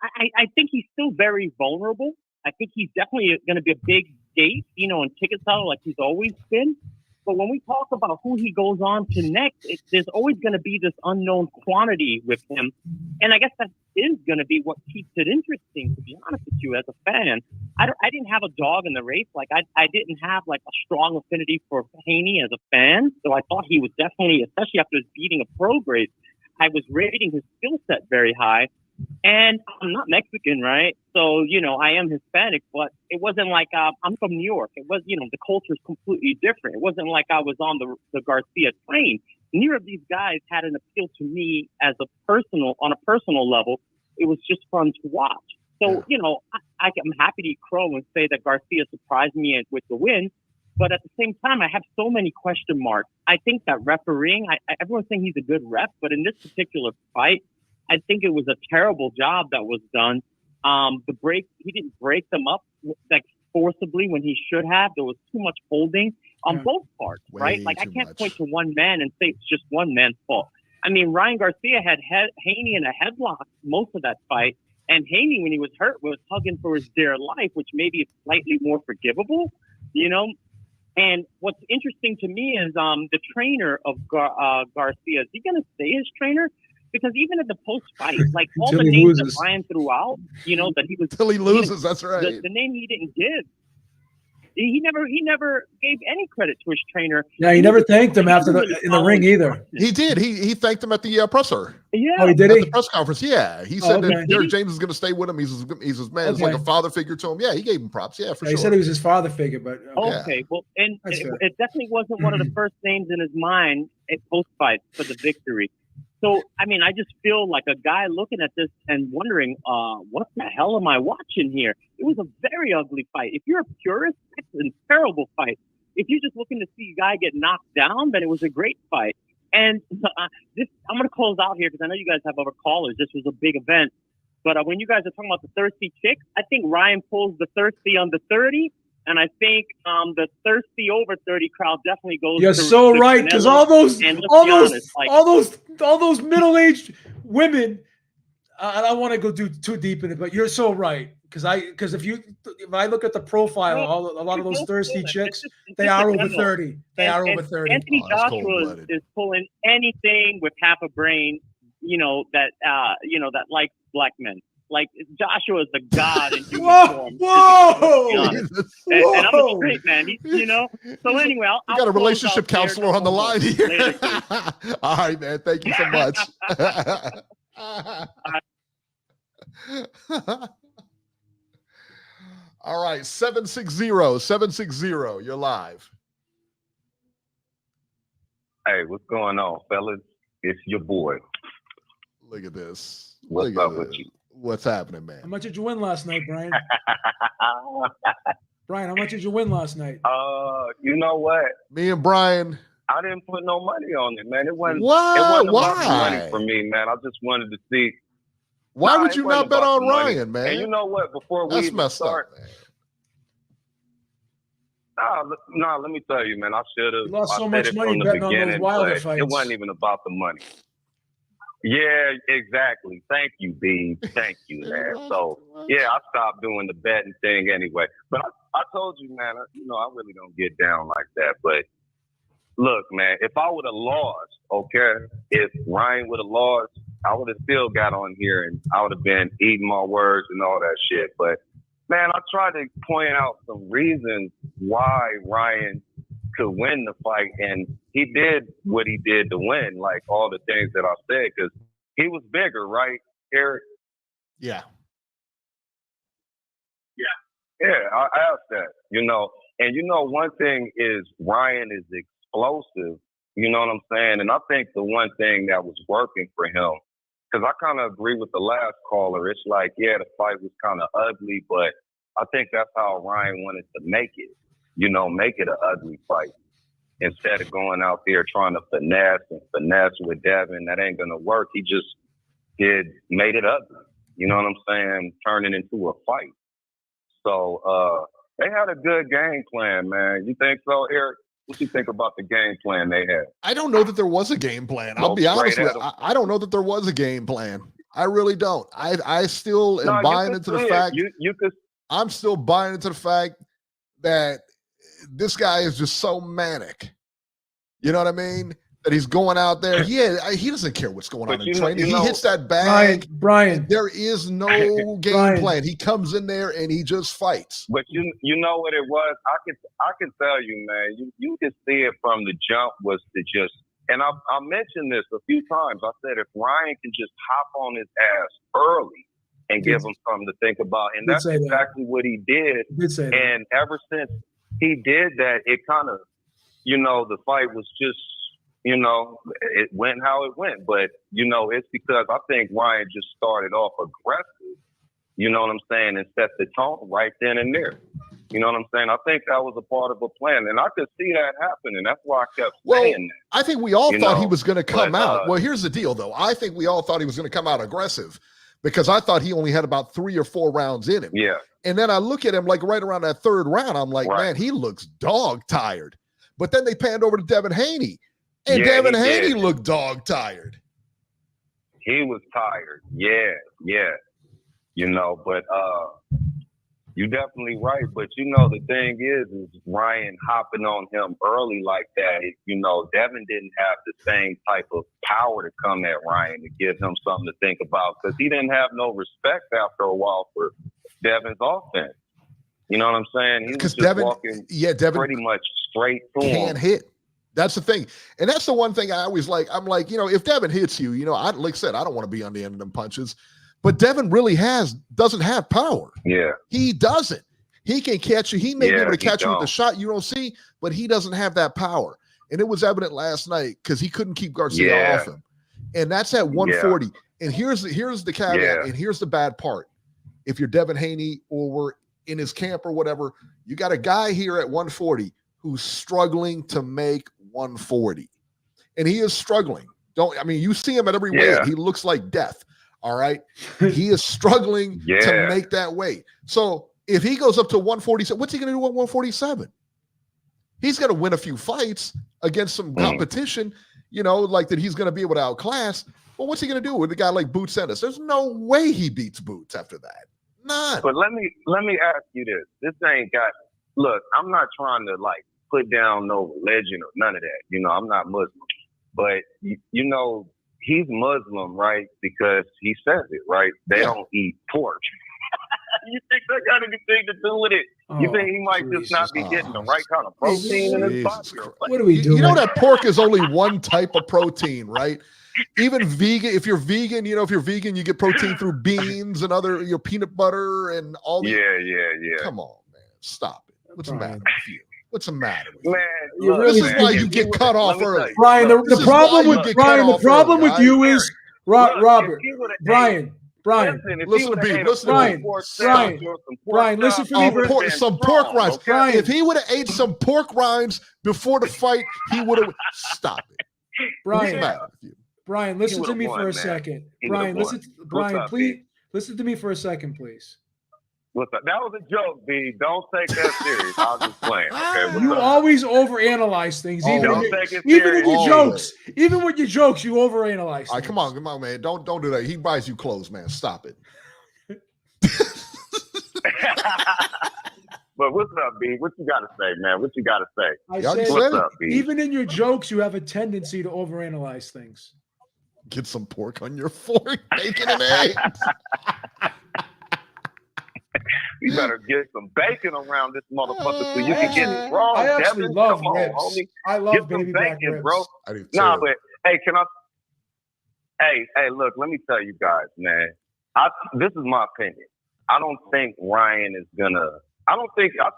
I think he's still very vulnerable. I think he's definitely going to be a big gate, and ticket seller like he's always been. But when we talk about who he goes on to next, there's always going to be this unknown quantity with him. And I guess that is going to be what keeps it interesting, to be honest with you, as a fan. I didn't have a dog in the race. I didn't have a strong affinity for Haney as a fan. So I thought he was definitely, especially after his beating of pro grades, I was rating his skill set very high. And I'm not Mexican, right? So, I am Hispanic, but it wasn't like I'm from New York. It was, the culture is completely different. It wasn't like I was on the Garcia train. Neither of these guys had an appeal to me on a personal level. It was just fun to watch. So, I'm happy to crow and say that Garcia surprised me with the win. But at the same time, I have so many question marks. I think that refereeing, everyone's saying he's a good ref, but in this particular fight, I think it was a terrible job that was done. He didn't break them up forcibly when he should have. There was too much holding on both parts, right? I can't point to one man and say it's just one man's fault. I mean, Ryan Garcia had Haney in a headlock most of that fight, and Haney, when he was hurt, was hugging for his dear life, which maybe is slightly more forgivable, And what's interesting to me is the trainer of Garcia. Is he going to stay his trainer? Because even at the post-fight, all the names that Ryan threw out, that he was till he loses. That's right. The name he didn't give. He never gave any credit to his trainer. Yeah, he never thanked him after in the ring either. He did. He thanked him at the presser. Yeah. Oh, he did. At the press conference. Yeah, he said that Derek Did he? James is going to stay with him. He's his man. He's Okay. like a father figure to him. Yeah, he gave him props. Yeah, for sure. He said he was his father figure, but Okay, well, and That's fair. it definitely wasn't one of the first names in his mind at post-fight for the victory. So, I mean, I just feel like a guy looking at this and wondering, what the hell am I watching here? It was a very ugly fight. If you're a purist, it's a terrible fight. if you're just looking to see a guy get knocked down, then it was a great fight. And I'm going to close out here because I know you guys have other callers. This was a big event. But when you guys are talking about the thirsty chicks, I think Ryan pulls the thirsty under 30. And I think the thirsty over 30 crowd definitely goes. You're so right, because all those middle-aged women. I don't want to go too deep in it, but you're so right. Because if I look at the profile, a lot of those thirsty chicks, they are over 30. They are over 30. Anthony Joshua is pulling anything with half a brain, that likes black men. Like Joshua is the god in human form. Whoa! And I'm a straight man, So anyway, I'll got a relationship counselor on the line here. Later, all right, man. Thank you so much. All right, 760. You're live. Hey, what's going on, fellas? It's your boy. Look at this. What's up with you? What's happening, man? How much did you win last night, Brian? Brian, how much did you win last night? You know what? Me and Brian. I didn't put no money on it, man. It wasn't. What? It wasn't Why? about the money for me, man. I just wanted to see. Why would you not bet on Ryan, man? And you know what? Before we That's even messed start, up, man. Nah, let me tell you, man. I should have. You lost so much money betting on those Wilder fights. It wasn't even about the money. Yeah, exactly. Thank you, B. Thank you, man. So, yeah, I stopped doing the betting thing anyway. But I told you, man, I really don't get down like that. But look, man, if I would have lost, okay, if Ryan would have lost, I would have still got on here and I would have been eating my words and all that shit. But, man, I tried to point out some reasons why Ryan could win the fight, and he did what he did to win, like all the things that I said, because he was bigger, right, Eric? Yeah. I asked that, and one thing is Ryan is explosive, you know what I'm saying? And I think the one thing that was working for him, because I kind of agree with the last caller, it's like, yeah, the fight was kind of ugly, but I think that's how Ryan wanted to make it. Make it an ugly fight instead of going out there trying to finesse with Devin. That ain't gonna work. He just made it ugly. You know what I'm saying? Turn it into a fight. So they had a good game plan, man. You think so, Eric? What you think about the game plan they had? I don't know that there was a game plan. I'll be honest with you. I don't know that there was a game plan. I really don't. I still am buying into the fact. I'm still buying into the fact that this guy is just so manic. You know what I mean? That he's going out there. Yeah, he doesn't care what's going on in training. He hits that bag. Brian. There is no game plan. He comes in there and he just fights. But you know what it was? I can tell you, man. You can see it from the jump was to just. And I mentioned this a few times. I said if Ryan can just hop on his ass early and give him something to think about, and that's exactly what he did. And ever since he did that, it kind of, the fight was just, it went how it went. But, it's because I think Ryan just started off aggressive, you know what I'm saying, and set the tone right then and there. You know what I'm saying? I think that was a part of a plan, and I could see that happening. That's why I kept saying that. I think we all thought he was going to come out. Well, here's the deal, though. I think we all thought he was going to come out aggressive because I thought he only had about 3 or 4 rounds in him. Yeah. And then I look at him like right around that 3rd round. I'm like, man, he looks dog tired. But then they panned over to Devin Haney, and Devin Haney looked dog tired. He was tired. Yeah. But you're definitely right. But the thing is Ryan hopping on him early like that. Devin didn't have the same type of power to come at Ryan to give him something to think about because he didn't have no respect after a while for Devin's offense. You know what I'm saying? He was just walking Devin pretty much straight to him. Can't hit. That's the thing. And that's the one thing I always like. I'm like, if Devin hits you, like I said, I don't want to be on the end of them punches. But Devin really doesn't have power. Yeah. He doesn't. He can catch you. He may be able to catch you with the shot you don't see, but he doesn't have that power. And it was evident last night because he couldn't keep Garcia off him. And that's at 140. And here's the caveat, and here's the bad part. If you're Devin Haney or we're in his camp or whatever, you got a guy here at 140 who's struggling to make 140. And he is struggling. You see him at every weight. He looks like death. All right. He is struggling to make that weight. So if he goes up to 147, what's he going to do at 147? He's going to win a few fights against some competition, like that he's going to be able to outclass. Well, what's he going to do with a guy like Boots Ennis? There's no way he beats Boots after that. None. But let me ask you this. This ain't got – look, I'm not trying to, put down no religion or none of that. I'm not Muslim. But, he's Muslim, right, because he says it, right? They don't eat pork. You think that got anything to do with it? You think he might just not be getting the right kind of protein in his body? What are we doing? You know that pork is only one type of protein, right? Even vegan, if you're vegan, you get protein through beans and other peanut butter and all that. Yeah. Come on, man. Stop it. What's the matter with you? What's the matter with you? Man, this is why you get cut off early. Brian, the problem with you is Robert. Brian. Listen to me. Brian, listen for me. Some pork rinds. Brian. If he would have ate some pork rinds before the fight, he would have. Stop it. Brian, listen to me for a second. Brian, please listen to me for a second, please. What's up? That was a joke, B. Don't take that serious. I was just playing. Okay. You always overanalyze things, even with your jokes. Even with your jokes, you overanalyze. All right, come on, man. Don't do that. He buys you clothes, man. Stop it. But what's up, B? What you got to say, man? What you got to say? I said, what's up, B? Even in your jokes, you have a tendency to overanalyze things. Get some pork on your fork, bacon and eggs. You better get some bacon around this motherfucker so you can get it wrong. I actually Devin. love Come ribs. on, homie. I love get baby some back bacon, ribs. bro. I do too. Nah, but hey, Hey, look, let me tell you guys, man. This is my opinion. I don't think Ryan is gonna. I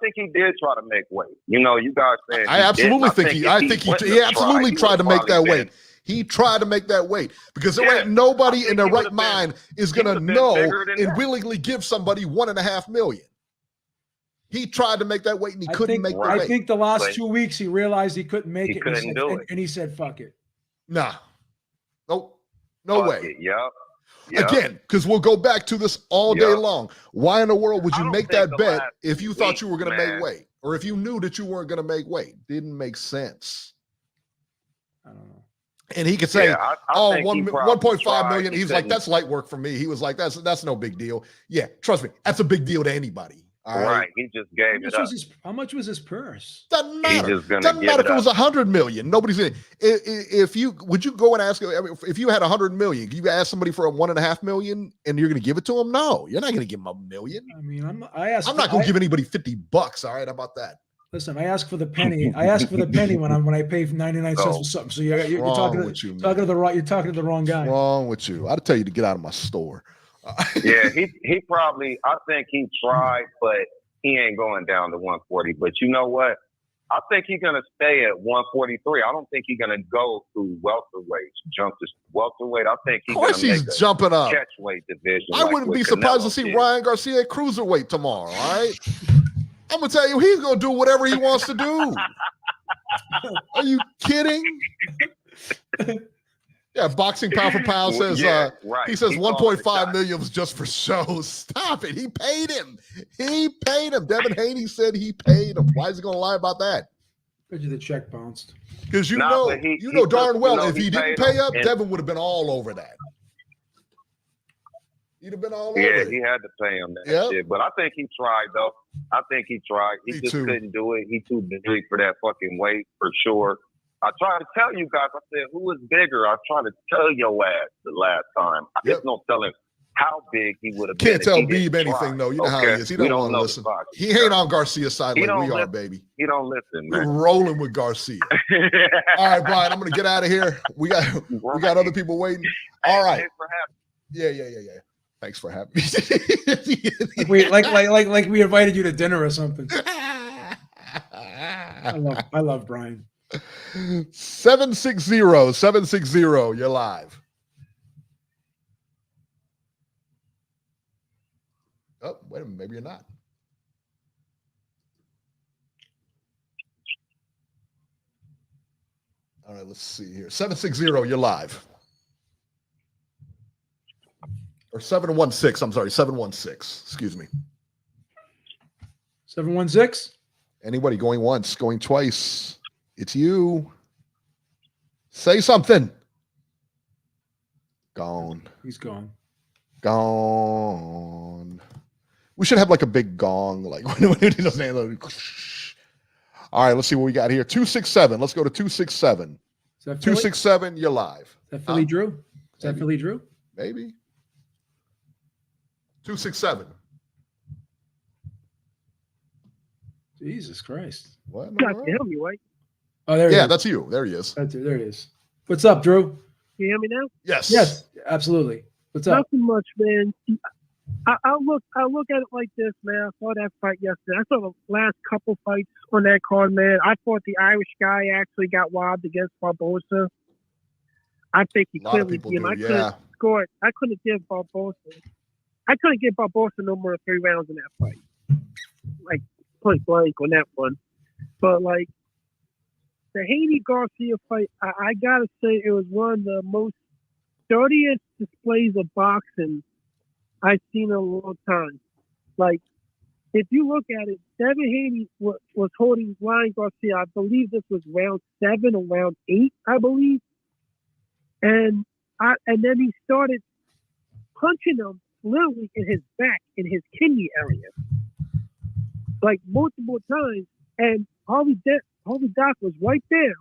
think he did try to make weight. You guys said I absolutely think he absolutely tried to make that weight. He tried to make that weight because there ain't nobody in their right mind is going to know and willingly give somebody $1.5 million. He tried to make that weight and he couldn't make the weight. I think the last 2 weeks he realized he couldn't make it. And he said, fuck it. Nah. Nope. No way. Yep. Again, because we'll go back to this all day long. Why in the world would you make that bet if you thought you were going to make weight? Or if you knew that you weren't going to make weight? Didn't make sense. I don't know. And he could say, I 1.5 million. He's like, that's light work for me. He was like, that's no big deal. Yeah, trust me, that's a big deal to anybody. All right. He just gave it up. How much was his purse? Doesn't matter. Doesn't matter if it was 100 million. Nobody's in it. Would you go and ask, if you had 100 million, you ask somebody for a $1.5 million and you're going to give it to them? No, you're not going to give them $1 million. I mean, I'm not going to give anybody $50. All right. How about that? Listen, I ask for the penny. I ask for the penny when I pay 99 cents for something. So you're talking to the wrong guy. What's wrong with you? I'd tell you to get out of my store. Yeah, he probably. I think he tried, but he ain't going down to 140. But you know what? I think he's gonna stay at 143. I don't think he's gonna go to welterweight, jump to welterweight. I think of course he's jumping up catchweight division. I wouldn't be surprised to see Ryan Garcia at cruiserweight tomorrow. All right. I'm going to tell you, he's going to do whatever he wants to do. Are you kidding? Yeah, Boxing Pound for Pound says, he says 1.5 million was just for show. Stop it. He paid him. Devin Haney said he paid him. Why is he going to lie about that? Because the check bounced. Because you know darn well, if he didn't pay up, Devin would have been all over that. He'd have been all over it. Yeah, he had to pay him that shit. But I think he tried, though. He just couldn't do it. He too big for that fucking weight, for sure. I tried to tell you guys, I said, who is bigger? I was trying to tell your ass the last time. I just don't tell him how big he would have been. Can't tell Beeb anything, though. You know how he is. He don't want to listen. He ain't on Garcia's side like we are, baby. He don't listen, man. We're rolling with Garcia. All right, Brian, I'm going to get out of here. We got other people waiting. All right. Thanks for having me. Yeah. Thanks for having me. like we invited you to dinner or something. I love Brian. 760, you're live. Oh, wait a minute, maybe you're not. All right, let's see here. 760, you're live. Or 716, I'm sorry, 716. Excuse me. 716? Anybody going once, going twice? It's you. Say something. Gone. He's gone. Gone. We should have like a big gong, like when he doesn't handle it. All right, let's see what we got here. 267. Let's go to 267. Is that Philly? 267, you're live. Is that Philly Drew? Is that Maybe. Philly Drew? Maybe. 267. Jesus Christ. What? You guys can hear me, right? Oh, there he is. Yeah, that's you. There he is. That's it. There he is. What's up, Drew? Can you hear me now? Yes. Yes, absolutely. What's up? Nothing much, man. I look at it like this, man. I saw that fight yesterday. I saw the last couple fights on that card, man. I thought the Irish guy actually got robbed against Barbosa. I think he A lot of clearly people did. do, I yeah. couldn't score it. I couldn't give Barbosa no more than 3 rounds in that fight. Like point blank on that one. But like the Haney Garcia fight, I gotta say it was one of the most dirtiest displays of boxing I've seen in a long time. Like, if you look at it, Devin Haney was holding Ryan Garcia. I believe this was round 7 or round 8, I believe. And then he started punching him literally in his back, in his kidney area, like multiple times. And Harvey Dock was right there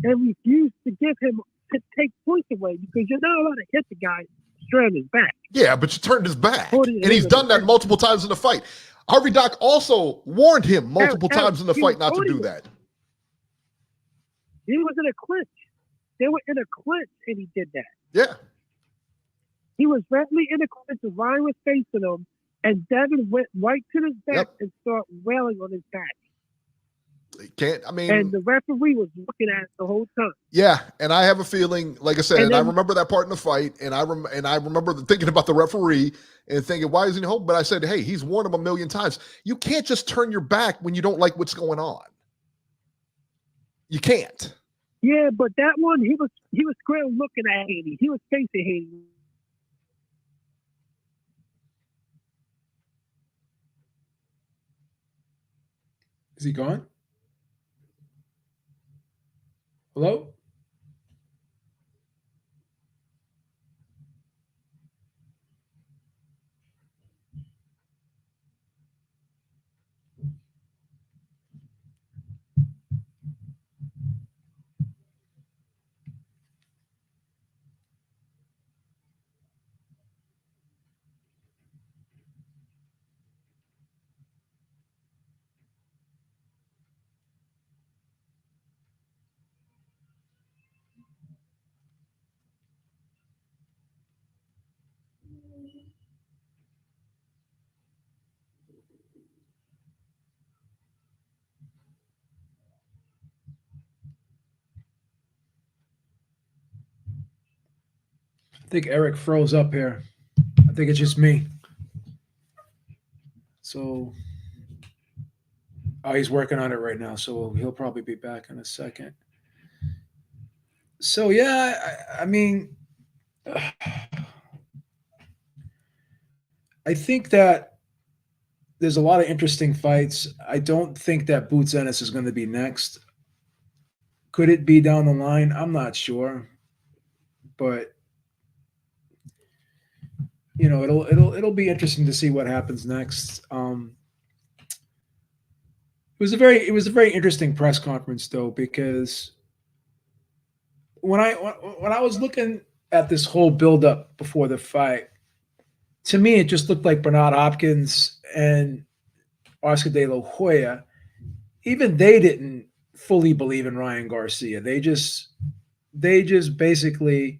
and refused to give him to take points away because you're not allowed to hit the guy straight on his back. Yeah, but you turned his back. Holding And he's him done in the that multiple times in the fight. Harvey Dock also warned him multiple times in the he fight was not to holding do him. that. He was in a clinch. They were in a clinch, and he did that. Yeah. He was directly in a clinch, and Ryan was facing him, and Devin went right to his back and started wailing on his back. He can't, I mean. And the referee was looking at it the whole time. Yeah, and I have a feeling, like I said, And and I then- remember that part in the fight, and I remember thinking about the referee and thinking, why isn't he home? But I said, hey, he's warned him a million times. You can't just turn your back when you don't like what's going on. You can't. Yeah, but that one, he was square looking at Haney. He was facing Haney. Is he gone? Hello? I think Eric froze up here. I think it's just me. So, he's working on it right now, so he'll probably be back in a second. So, yeah, I mean, I think that there's a lot of interesting fights. I don't think that Boots Ennis is going to be next. Could it be down the line? I'm not sure, but you know, it'll be interesting to see what happens next. It was a very interesting press conference though, because when I was looking at this whole buildup before the fight, to me it just looked like Bernard Hopkins and Oscar De La Hoya. Even they didn't fully believe in Ryan Garcia. They just basically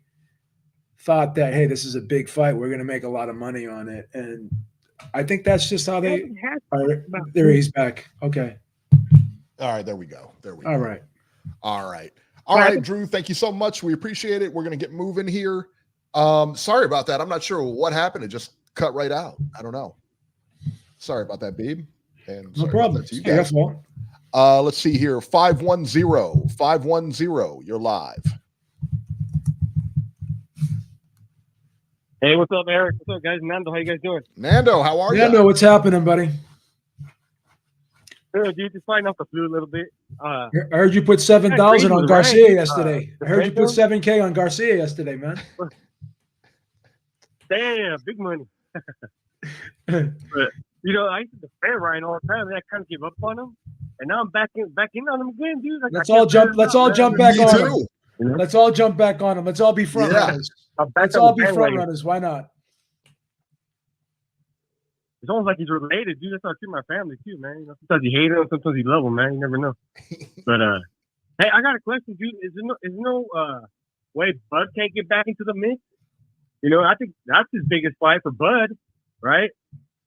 thought that, hey, this is a big fight. We're going to make a lot of money on it. And I think that's just how they are. There, he's back. Okay. All right, there we go. All right. All right, Drew, thank you so much. We appreciate it. We're going to get moving here. Sorry about that. I'm not sure what happened. It just cut right out. I don't know. Sorry about that, babe. And No problem. to you Yeah, guys. that's all. Let's see here. 510. You're live. Hey, what's up, Eric? What's up, guys? Nando, how you guys doing? Nando, how are you? Nando, what's happening, buddy? Good, dude. Just fighting off the flu a little bit. I heard you put 7,000 on Garcia yesterday. I heard you put 7K on Garcia yesterday, man. Damn, big money. But you know, I used to defend Ryan all the time, and I kind of gave up on him. And now I'm back in on him again, dude. Like, Let's all jump back on him. You know? Let's all jump back on him. Let's all be front runners. Let's all be front runners. Why not? It's almost like he's related, dude. That's how I treat my family too, man. You know, sometimes you hate him, sometimes you love him, man. You never know. But hey, I got a question, dude. Is there no way Bud can't get back into the mix? You know, I think that's his biggest fight for Bud, right?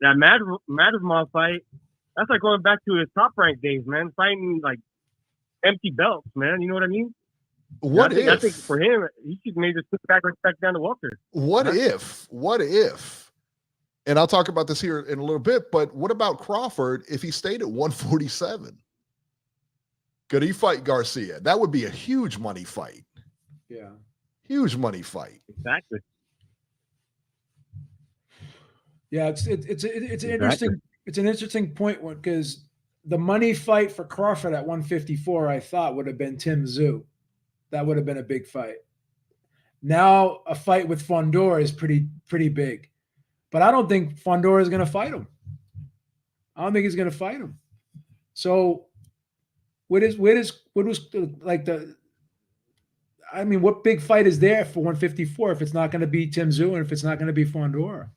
That Madrimov fight. That's like going back to his top rank days, man. Fighting like empty belts, man. You know what I mean? I think for him, he should maybe just put back down to Walker. What if? And I'll talk about this here in a little bit, but what about Crawford if he stayed at 147? Could he fight Garcia? That would be a huge money fight. Yeah. Huge money fight. Exactly. Yeah, it's an interesting point because the money fight for Crawford at 154, I thought, would have been Tim Tszyu. That would have been a big fight. Now a fight with Fondor is pretty big. But I don't think Fondor is going to fight him. I don't think he's going to fight him. So what big fight is there for 154 if it's not going to be Tim Tszyu and if it's not going to be Fondor?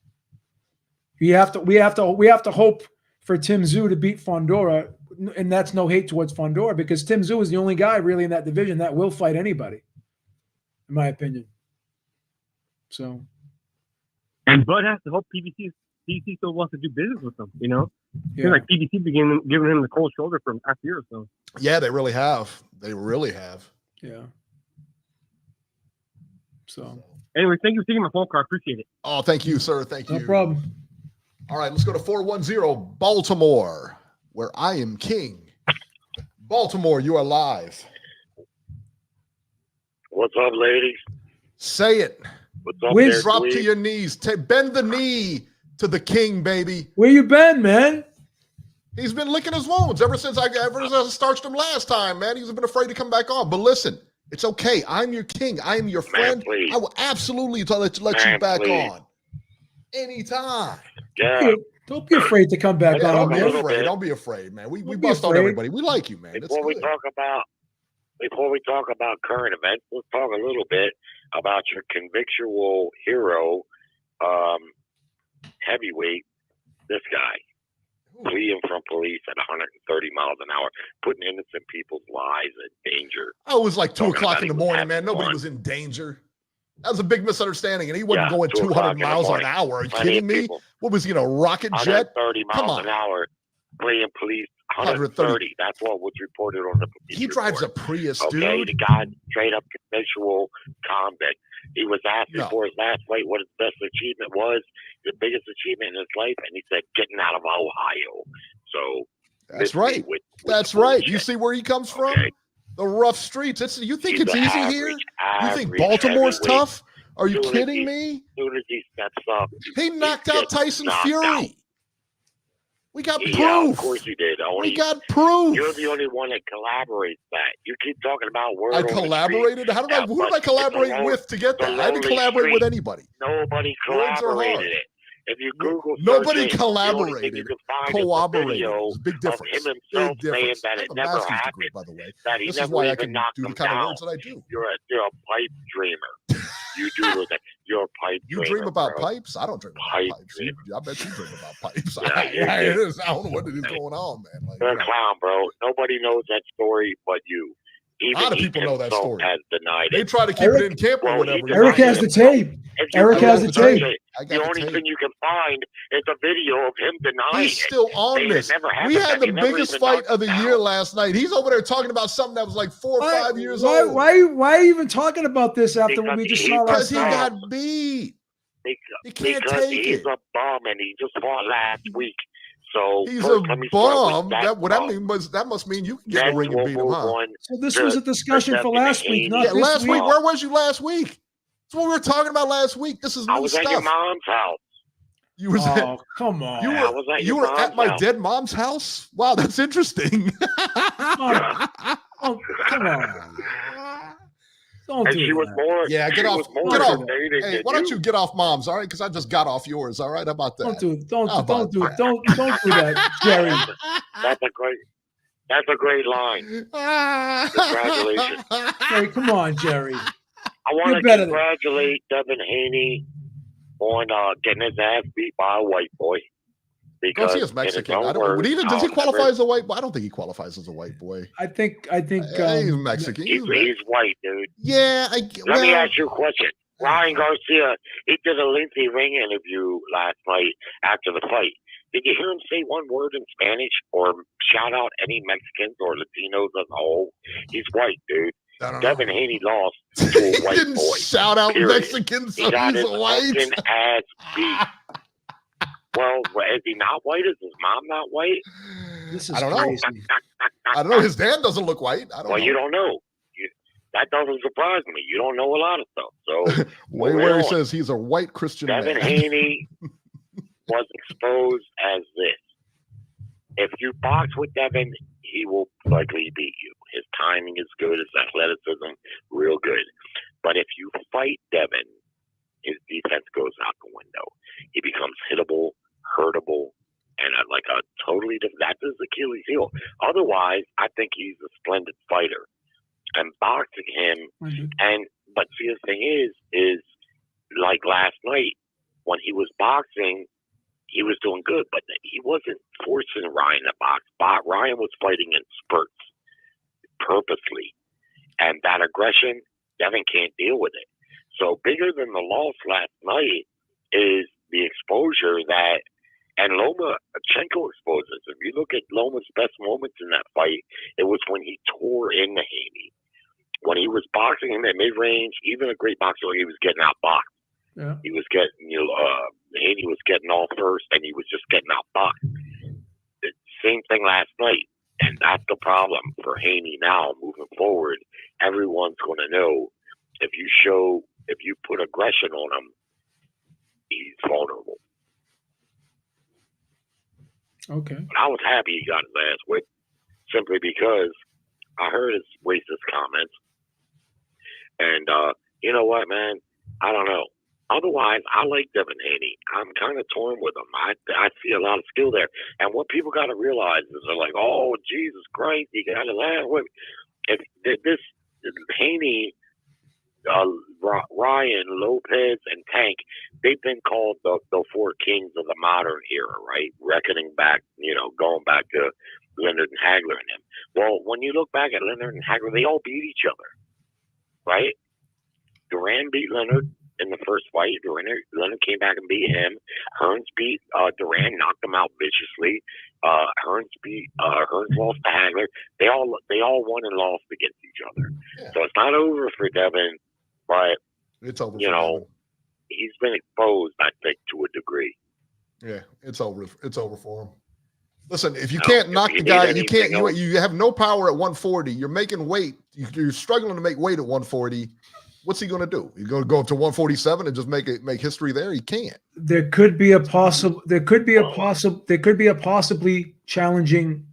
We have to hope for Tim Tszyu to beat Fondor, and that's no hate towards Fondor because Tim Tszyu is the only guy really in that division that will fight anybody, in my opinion. So. And Bud has to hope PBC still wants to do business with them, you know? Yeah. Feels like PBC began giving him the cold shoulder for a year or so. Yeah, they really have. Yeah. So. Anyway, thank you for taking my phone call. I appreciate it. Oh, thank you, sir. Thank you. No problem. All right, let's go to 410 Baltimore, where I am king. Baltimore, you are live. What's up, ladies? Say it. What's up, Wiz, drop to your knees. Bend the knee to the king, baby. Where you been, man? He's been licking his wounds ever since I starched him last time, man. He's been afraid to come back on. But listen, it's okay. I'm your king. I am your friend. Man, I will absolutely let you back on. Anytime. Yeah. Don't be afraid to come back on, man. Don't be afraid, man. We bust on everybody. We like you, man. Before we talk about current events, let's talk a little bit about your convictual hero, heavyweight, this guy, fleeing from police at 130 miles an hour, putting innocent people's lives in danger. Oh, it was like 2 o'clock in the morning, man. Nobody was in danger. That was a big misunderstanding, and he wasn't going 200 miles an hour. Are you kidding me? What was he, a rocket jet? 130 miles an hour, fleeing police. 130. That's what was reported on the police He drives report. A Prius, okay, dude. The guy straight up consensual convict. He was asked before his last fight what his best achievement was, the biggest achievement in his life, and he said getting out of Ohio. So that's right. That's right. You see where he comes from? The rough streets. You think it's easy here? You think Baltimore's tough? Are you kidding me? As soon as he steps up, he knocked out Tyson Fury. Out. We got proof. Yeah, of course you did. We got proof. You're the only one that collaborates that. You keep talking about word. I collaborated. Who did I collaborate with to get that? I didn't collaborate with anybody. Nobody collaborated it. If you Google nobody collaborated. Cooperated. There's a big difference. Of him himself saying that it never happened. Degree, by the way. That he this never is why I even can do the kind of words that I do. You're a pipe dreamer. You do that. You're a pipe dreamer. You dream about pipes? I don't dream about pipes. I bet you dream about pipes. I don't know what is going on, man. You're a clown, bro. Nobody knows that story but you. Even a lot of people know that story. Has denied they try to keep it in camp or whatever. Eric has the tape. Eric has the tape. The only thing you can find is a video of him denying He's still on this. We had the biggest fight of the year last night. He's over there talking about something that was like 4 or 5 years old. Why are you even talking about this after what we just saw last night? Because he got beat. He can't take it. He's a bum and he just fought last week. So He's first, a let me start bum. with That must mean you can get in Then the ring we'll and beat him, move huh? on So this to was a discussion for Devin last week, Haney. not Yeah, this last week. week. Where was you last week? That's what we were talking about last week. This is I new was at your stuff. mom's house. You was Oh, come on. you I was at you your were mom's at my house. dead mom's house. Wow, that's interesting. Oh, come on. Don't And do she was that. more. Yeah, get she off. was more Get off. intimidating Hey, than why don't you get off mom's? All right, because I just got off yours. All right, how about that? Don't do How about don't do that, Jerry. That's a great line. Congratulations. Jerry, come on, Jerry. I want You're to better than congratulate Devin Haney on getting his ass beat by a white boy. Because Garcia's Mexican. in his I own don't. words, Does he I'll qualify never- as a white boy? I don't think he qualifies as a white boy. I think He's Mexican. He's white, dude. Yeah. Let me ask you a question. Ryan Garcia, he did a lengthy ring interview last night after the fight. Did you hear him say one word in Spanish or shout out any Mexicans or Latinos as a whole? He's white, dude. Devin Haney lost to a white didn't boy. shout out period. Mexicans, so He got he's his white. fucking ass beat. Well, is he not white? Is his mom not white? This is I don't know. crazy. I don't know. His dad doesn't look white. I don't know. You don't know. That doesn't surprise me. You don't know a lot of stuff. So where he says he's a white Christian Devin man. Haney was exposed as this. If you box with Devin, he will likely beat you. His timing is good. His athleticism, real good. But if you fight Devin, his defense goes out the window. He becomes hittable, hurtable, and like a totally different. That's his Achilles heel. Otherwise, I think he's a splendid fighter. And boxing him, but see, the thing is like last night when he was boxing, he was doing good, but he wasn't forcing Ryan to box. Ryan was fighting in spurts purposely, and that aggression, Devin can't deal with it. So bigger than the loss last night is the exposure that, and Lomachenko exposes. If you look at Loma's best moments in that fight, it was when he tore into Haney. When he was boxing him at mid-range, even a great boxer, he was getting outboxed. Yeah. He was getting, Haney was getting all first, and he was just getting outboxed. The same thing last night, and that's the problem for Haney now moving forward. Everyone's going to know if you put aggression on him, he's vulnerable. Okay. But I was happy he got his ass whipped simply because I heard his racist comments. And you know what, man? I don't know. Otherwise, I like Devin Haney. I'm kind of torn with him. I see a lot of skill there. And what people got to realize is they're like, oh, Jesus Christ, he got his ass whipped. If this Haney, Ryan, Lopez, and Tank, they've been called the four kings of the modern era, right? Reckoning back, going back to Leonard and Hagler and them. Well, when you look back at Leonard and Hagler, they all beat each other, right? Duran beat Leonard in the first fight. Leonard came back and beat him. Hearns beat Duran, knocked him out viciously. Hearns lost to Hagler. They all won and lost against each other. Yeah. So it's not over for Devin, but it's over. He's been exposed, I think, to a degree. Yeah, it's over. It's over for him. Listen, if you can't knock the guy, you can't. You have no power at 140. You're making weight. You're struggling to make weight at 140. What's he going to do? He's going to go up to 147 and just make history there? He can't. There could be a possibly challenging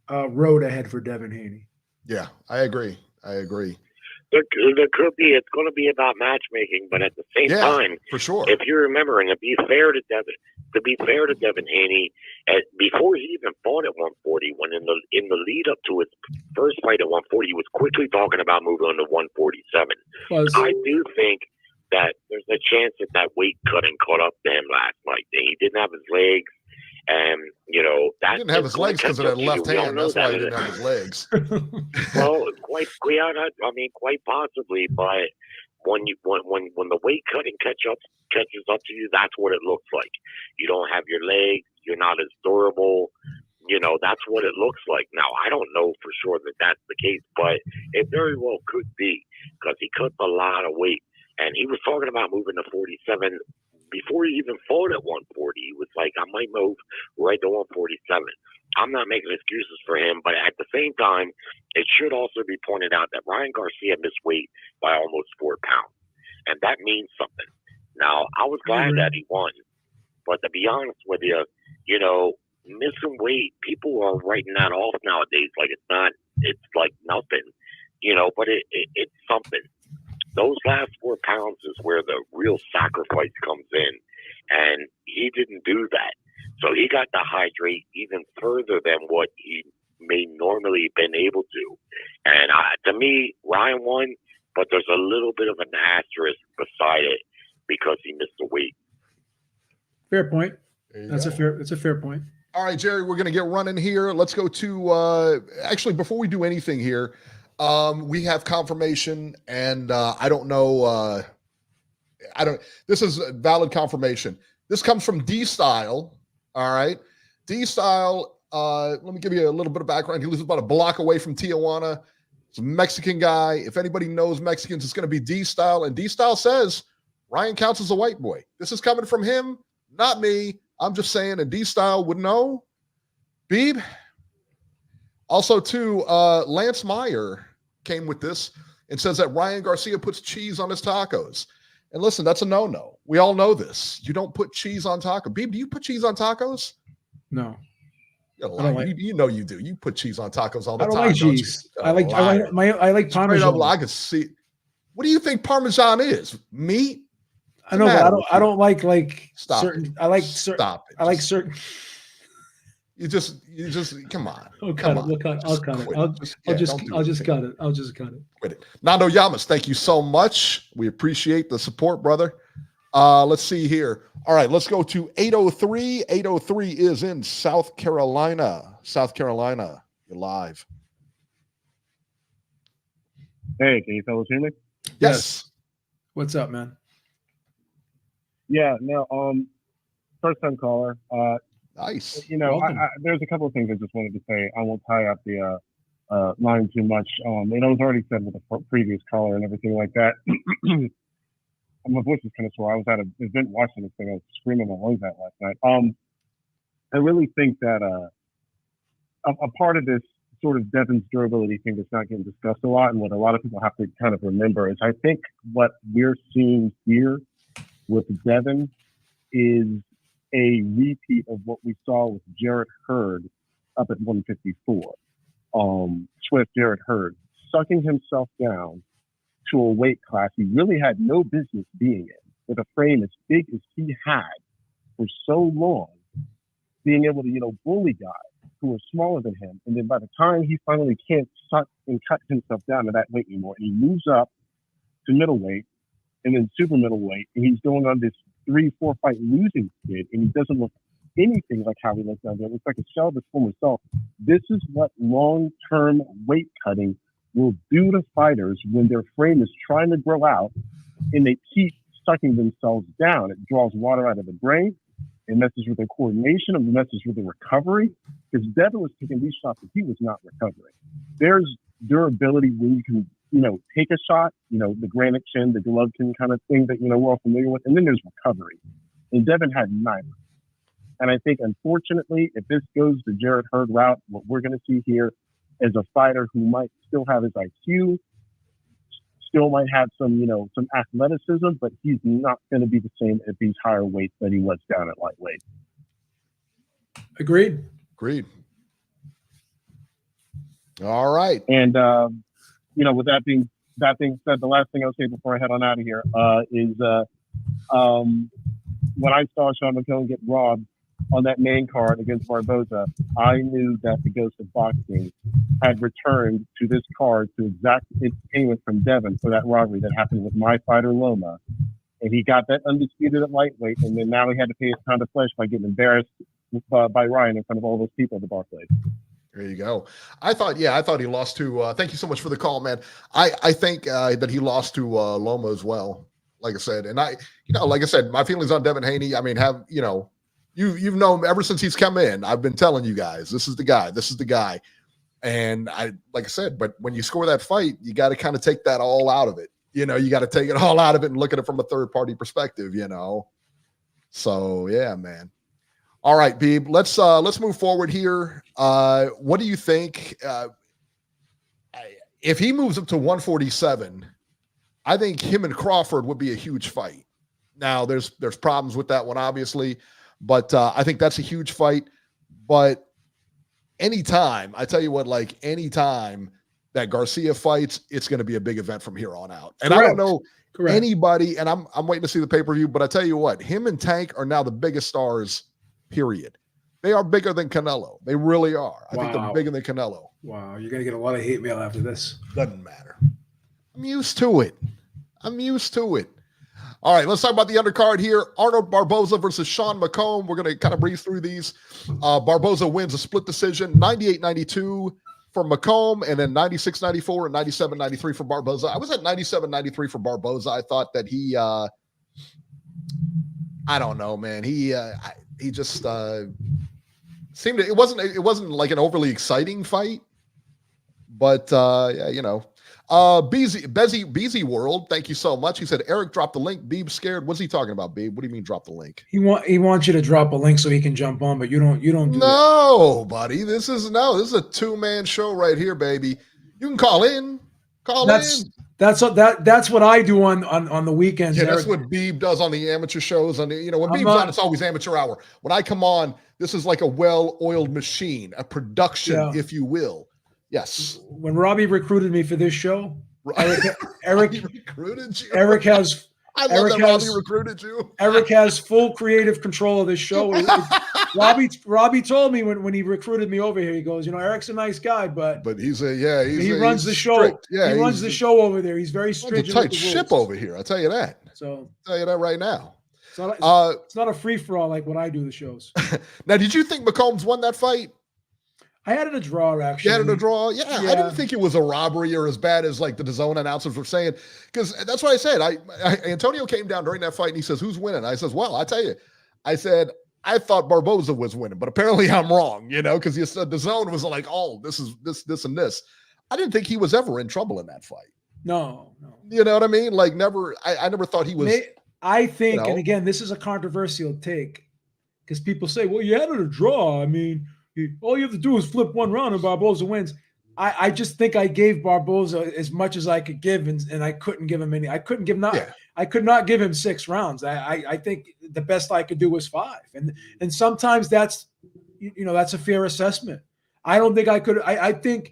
road ahead for Devin Haney. Yeah, I agree. There could be. It's going to be about matchmaking, but at the same time, for sure. If you remember, and to be fair to Devin Haney, before he even fought at 140, when in the lead up to his first fight at 140, he was quickly talking about moving on to 147. I do think that there's a chance that weight cutting caught up to him last night. He didn't have his legs. And, that he didn't have his legs because of that left hand. That's why he didn't have his legs. Well, quite possibly. But when the weight cutting catches up to you, that's what it looks like. You don't have your legs. You're not as durable. That's what it looks like. Now, I don't know for sure that that's the case, but it very well could be because he cuts a lot of weight. And he was talking about moving to 47 before he even fought at 140, he was like, I might move right to 147. I'm not making excuses for him, but at the same time, it should also be pointed out that Ryan Garcia missed weight by almost 4 pounds. And that means something. Now, I was glad that he won, but to be honest with you, you know, missing weight, people are writing that off nowadays like it's like nothing, you know, but it's something. Those last 4 pounds is where the real sacrifice comes in, and he didn't do that. So he got to hydrate even further than what he may normally been able to. And to me, Ryan won, but there's a little bit of an asterisk beside it because he missed the weight. Fair point. That's a fair point. All right, Jerry, we're going to get running here. Let's go to actually, before we do anything here, we have confirmation, and I don't know. This is valid confirmation. This comes from D-Style. All right. D-Style, let me give you a little bit of background. He lives about a block away from Tijuana. He's a Mexican guy. If anybody knows Mexicans, it's going to be D-Style. And D-Style says Ryan counts as a white boy. This is coming from him, not me. I'm just saying, and D-Style would know. Beeb. Also, too, Lance Meyer came with this and says that Ryan Garcia puts cheese on his tacos. And listen, that's a no-no. We all know this. You don't put cheese on tacos. Beeb, do you put cheese on tacos? No. You know you do. You put cheese on tacos all the time. I don't like cheese. I like Parmesan. I could see. What do you think Parmesan is? Meat? I know, but I don't like Stop certain. it. I like certain. Stop it. I like certain. You just come on. I'll cut it. I'll just cut it. Quit it. Nando Llamas, thank you so much. We appreciate the support, brother. Let's see here. All right, let's go to 803. 803 is in South Carolina. South Carolina, you're live. Hey, can you fellas hear me? Yes. What's up, man? Yeah, no, first time caller. Nice. You know, there's a couple of things I just wanted to say. I won't tie up the line too much. It was already said with the previous caller and everything like that. My voice is kind of sore. I was at an event watching this thing. I was screaming my lungs out last night. I really think that a part of this sort of Devin's durability thing that's not getting discussed a lot, and what a lot of people have to kind of remember is I think what we're seeing here with Devin is a repeat of what we saw with Jarrett Hurd up at 154. Swift Jarrett Hurd sucking himself down to a weight class he really had no business being in, with a frame as big as he had for so long, being able to, bully guys who are smaller than him. And then by the time he finally can't suck and cut himself down to that weight anymore, and he moves up to middleweight and then super middleweight, and he's going on this 3-4 fight losing skid, and he doesn't look anything like how he looks down there. It looks like a shell of his former self. This is what long-term weight cutting will do to fighters when their frame is trying to grow out and they keep sucking themselves down. It draws water out of the brain. It messes with their coordination. It messes with the recovery. Because Devin was taking these shots and he was not recovering. There's durability when you can, take a shot, the granite chin, the Golovkin kind of thing that, we're all familiar with. And then there's recovery. And Devin had neither. And I think, unfortunately, if this goes the Jarrett Hurd route, what we're going to see here is a fighter who might still have his IQ, still might have some athleticism, but he's not going to be the same at these higher weights that he was down at lightweight. Agreed. All right. And, with that being said, the last thing I'll say before I head on out of here is when I saw Sean McKellen get robbed on that main card against Barboza, I knew that the Ghost of Boxing had returned to this card to exact its payment from Devin for that robbery that happened with my fighter Loma. And he got that undisputed at lightweight, and then now he had to pay his pound of flesh by getting embarrassed by Ryan in front of all those people at the Barclays. There you go. I thought he lost to, thank you so much for the call, man. I think that he lost to Loma as well, like I said. And like I said, my feelings on Devin Haney, you've known him ever since he's come in. I've been telling you guys, this is the guy. And like I said, but when you score that fight, you got to kind of take that all out of it. You got to take it all out of it and look at it from a third party perspective, So yeah, man. All right, Beeb. Let's move forward here. What do you think? If he moves up to 147, I think him and Crawford would be a huge fight. Now, there's problems with that one, obviously, but I think that's a huge fight. But anytime, I tell you what, like anytime that Garcia fights, it's going to be a big event from here on out. And Correct. I don't know Correct. anybody, and I'm waiting to see the pay-per-view, but I tell you what, him and Tank are now the biggest stars, period. They are bigger than Canelo. They really are. I think they're bigger than Canelo. Wow, you're going to get a lot of hate mail after this. Doesn't matter. I'm used to it. All right, let's talk about the undercard here. Arnold Barboza versus Sean McComb. We're going to kind of breeze through these. Barboza wins a split decision, 98-92 for McComb, and then 96-94 and 97-93 for Barboza. I was at 97-93 for Barboza. I thought that he, I don't know, man. He just seemed to, it wasn't like an overly exciting fight, but yeah, you know. Beezy World, thank you so much. He said Eric dropped the link. Beeb's scared. What's he talking about, Beeb? What do you mean drop the link? He wants you to drop a link so he can jump on, but you don't do that. No, buddy. This is a two-man show right here, baby. You can call in. That's what I do on the weekends. Yeah, Eric. that's what Beeb does on the amateur shows. When Beeb's on, it's always amateur hour. When I come on, this is like a well-oiled machine, a production, if you will. Yes. When Robbie recruited me for this show, Eric recruited you. Eric has. I love that Robbie recruited you. Eric has full creative control of this show. Robbie told me when he recruited me over here, he goes, Eric's a nice guy, but he runs the show. Strict. Yeah, he runs the show over there. He's very stringent. It's a tight ship over here. I'll tell you that. So I'll tell you that right now. It's not a free for all like when I do the shows. Now, did you think McCombs won that fight? I had it a draw, actually. You had it a draw? Yeah, I didn't think it was a robbery or as bad as like the DAZN announcers were saying, because that's what I said. Antonio came down during that fight and he says, "Who's winning?" I says, "Well, I tell you," I said, "I thought Barboza was winning, but apparently I'm wrong, because you said DAZN was like, oh, this is this and this." I didn't think he was ever in trouble in that fight. No. You know what I mean? Like never. I never thought he was. I think, and again, this is a controversial take because people say, "Well, you had it a draw." I mean. All you have to do is flip one round and Barboza wins. I just think I gave Barboza as much as I could give, and I couldn't give him any. I could not give him 6 rounds. I think the best I could do was 5, and sometimes that's that's a fair assessment. I don't think I could. I think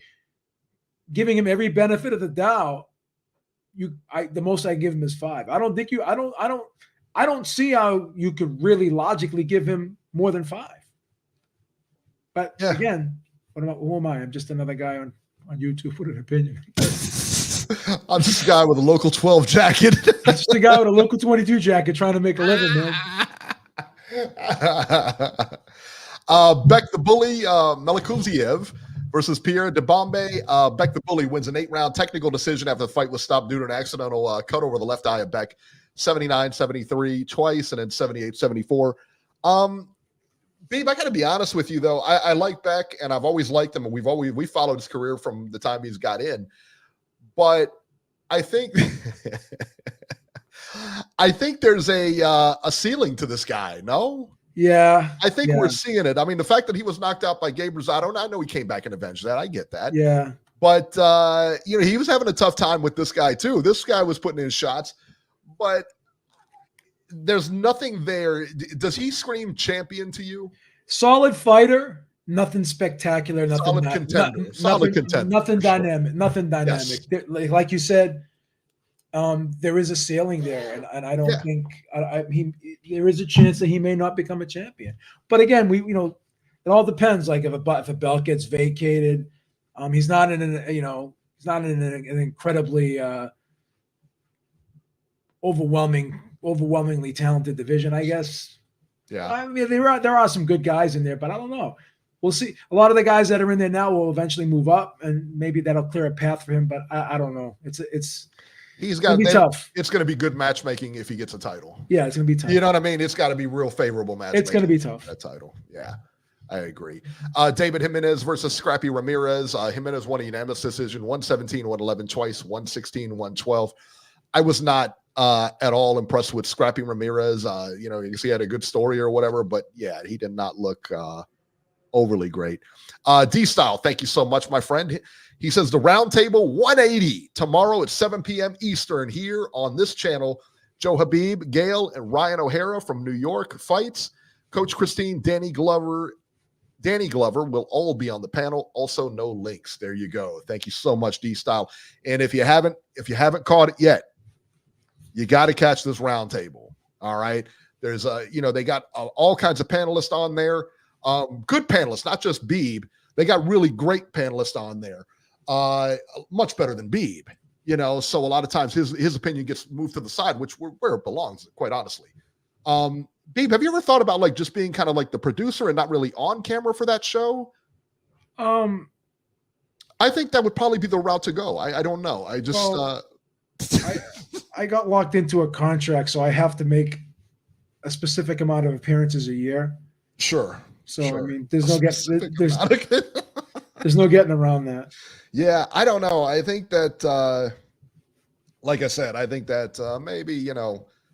giving him every benefit of the doubt, the most I give him is 5. I don't see how you could really logically give him more than 5. But again, who am I? I'm just another guy on YouTube with an opinion. I'm just a guy with a local 12 jacket. I'm just a guy with a local 22 jacket trying to make a living, man. Beck the Bully, Melikuziev versus Pierre Debombe. Beck the Bully wins an 8-round technical decision after the fight was stopped due to an accidental cut over the left eye of Beck. 79-73 twice and then 78-74. Babe, I got to be honest with you, though. I like Beck, and I've always liked him, and we followed his career from the time he's got in. But I think there's a ceiling to this guy. No, yeah, I think we're seeing it. I mean, the fact that he was knocked out by Gabe Rosado, I know he came back and avenged that. I get that. Yeah, but he was having a tough time with this guy too. This guy was putting in shots, but. There's nothing there. Does he scream champion to you? Solid fighter, nothing spectacular, nothing solid contender. Solid contender. Nothing dynamic. Nothing dynamic. Yes. Like you said, there is a ceiling there, and I don't think there is a chance that he may not become a champion. But again, it all depends. Like if a belt gets vacated, he's not in an incredibly overwhelmingly talented division, I guess. Yeah. I mean, there are some good guys in there, but I don't know. We'll see. A lot of the guys that are in there now will eventually move up, and maybe that'll clear a path for him. But I don't know. It's gonna be tough. It's going to be good matchmaking if he gets a title. Yeah, it's going to be tough. You know what I mean? It's got to be real favorable matchmaking. It's going to be tough. That title. Yeah, I agree. David Jimenez versus Scrappy Ramirez. Jimenez won a unanimous decision, 117-111 twice, 116-112. I was not at all impressed with Scrappy Ramirez. You know, he had a good story or whatever, but yeah, he did not look overly great. D-Style, thank you so much, my friend. He says the Roundtable 180 tomorrow at 7 p.m. Eastern here on this channel. Joe Habib, Gale, and Ryan O'Hara from New York fights. Coach Christine, Danny Glover will all be on the panel. Also, no links. There you go. Thank you so much, D-Style. And if you haven't caught it yet, you got to catch this roundtable. All right. There's they got all kinds of panelists on there. Good panelists, not just Beeb. They got really great panelists on there. Much better than Beeb. You know, so a lot of times his opinion gets moved to the side, which where it belongs, quite honestly. Beeb, have you ever thought about like just being kind of like the producer and not really on camera for that show? I think that would probably be the route to go. I don't know. I just I got locked into a contract, so I have to make a specific amount of appearances a year. Sure. So sure. I mean, there's no getting around that. Yeah, I don't know. I think that, like I said, I think that maybe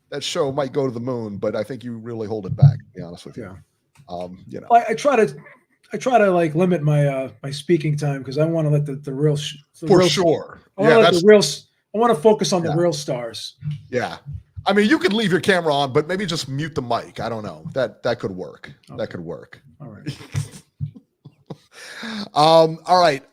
that show might go to the moon, but I think you really hold it back. To be honest with you, I try to like limit my my speaking time because I want to let the real sure. I want to focus on the real stars. Yeah. I mean, you could leave your camera on, but maybe just mute the mic. I don't know. That could work. Okay. That could work. All right. All right.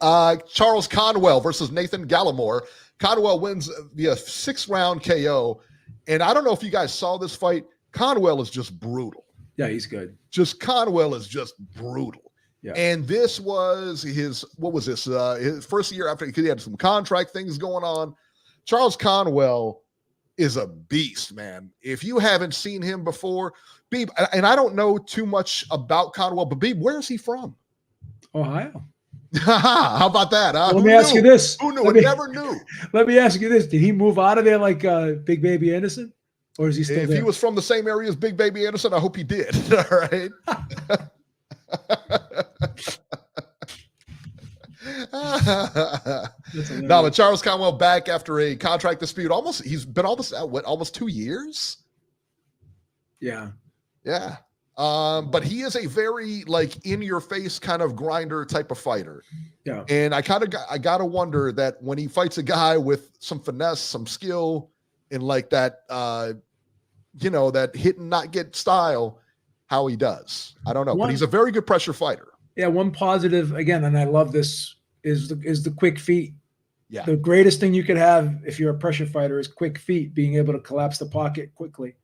Charles Conwell versus Nathan Gallimore. Conwell wins via 6-round KO. And I don't know if you guys saw this fight. Conwell is just brutal. Yeah, he's good. Conwell is just brutal. Yeah. And this was his first year after he had some contract things going on. Charles Conwell is a beast, man. If you haven't seen him before, Beeb, and I don't know too much about Conwell, but Beeb, where is he from? Ohio. How about that? Let me ask you this. Who knew? Never knew. Let me ask you this. Did he move out of there like Big Baby Anderson? Or is he still there? If he was from the same area as Big Baby Anderson, I hope he did. All right. No, but Charles Conwell back after a contract dispute. He's been almost 2 years. Yeah. But he is a very like in your face kind of grinder type of fighter. Yeah. And I gotta wonder that when he fights a guy with some finesse, some skill, and like that, that hit and not get style, how he does. I don't know, but he's a very good pressure fighter. Yeah, one positive again, and I love this is the quick feet. Yeah, the greatest thing you could have if you're a pressure fighter is quick feet, being able to collapse the pocket quickly.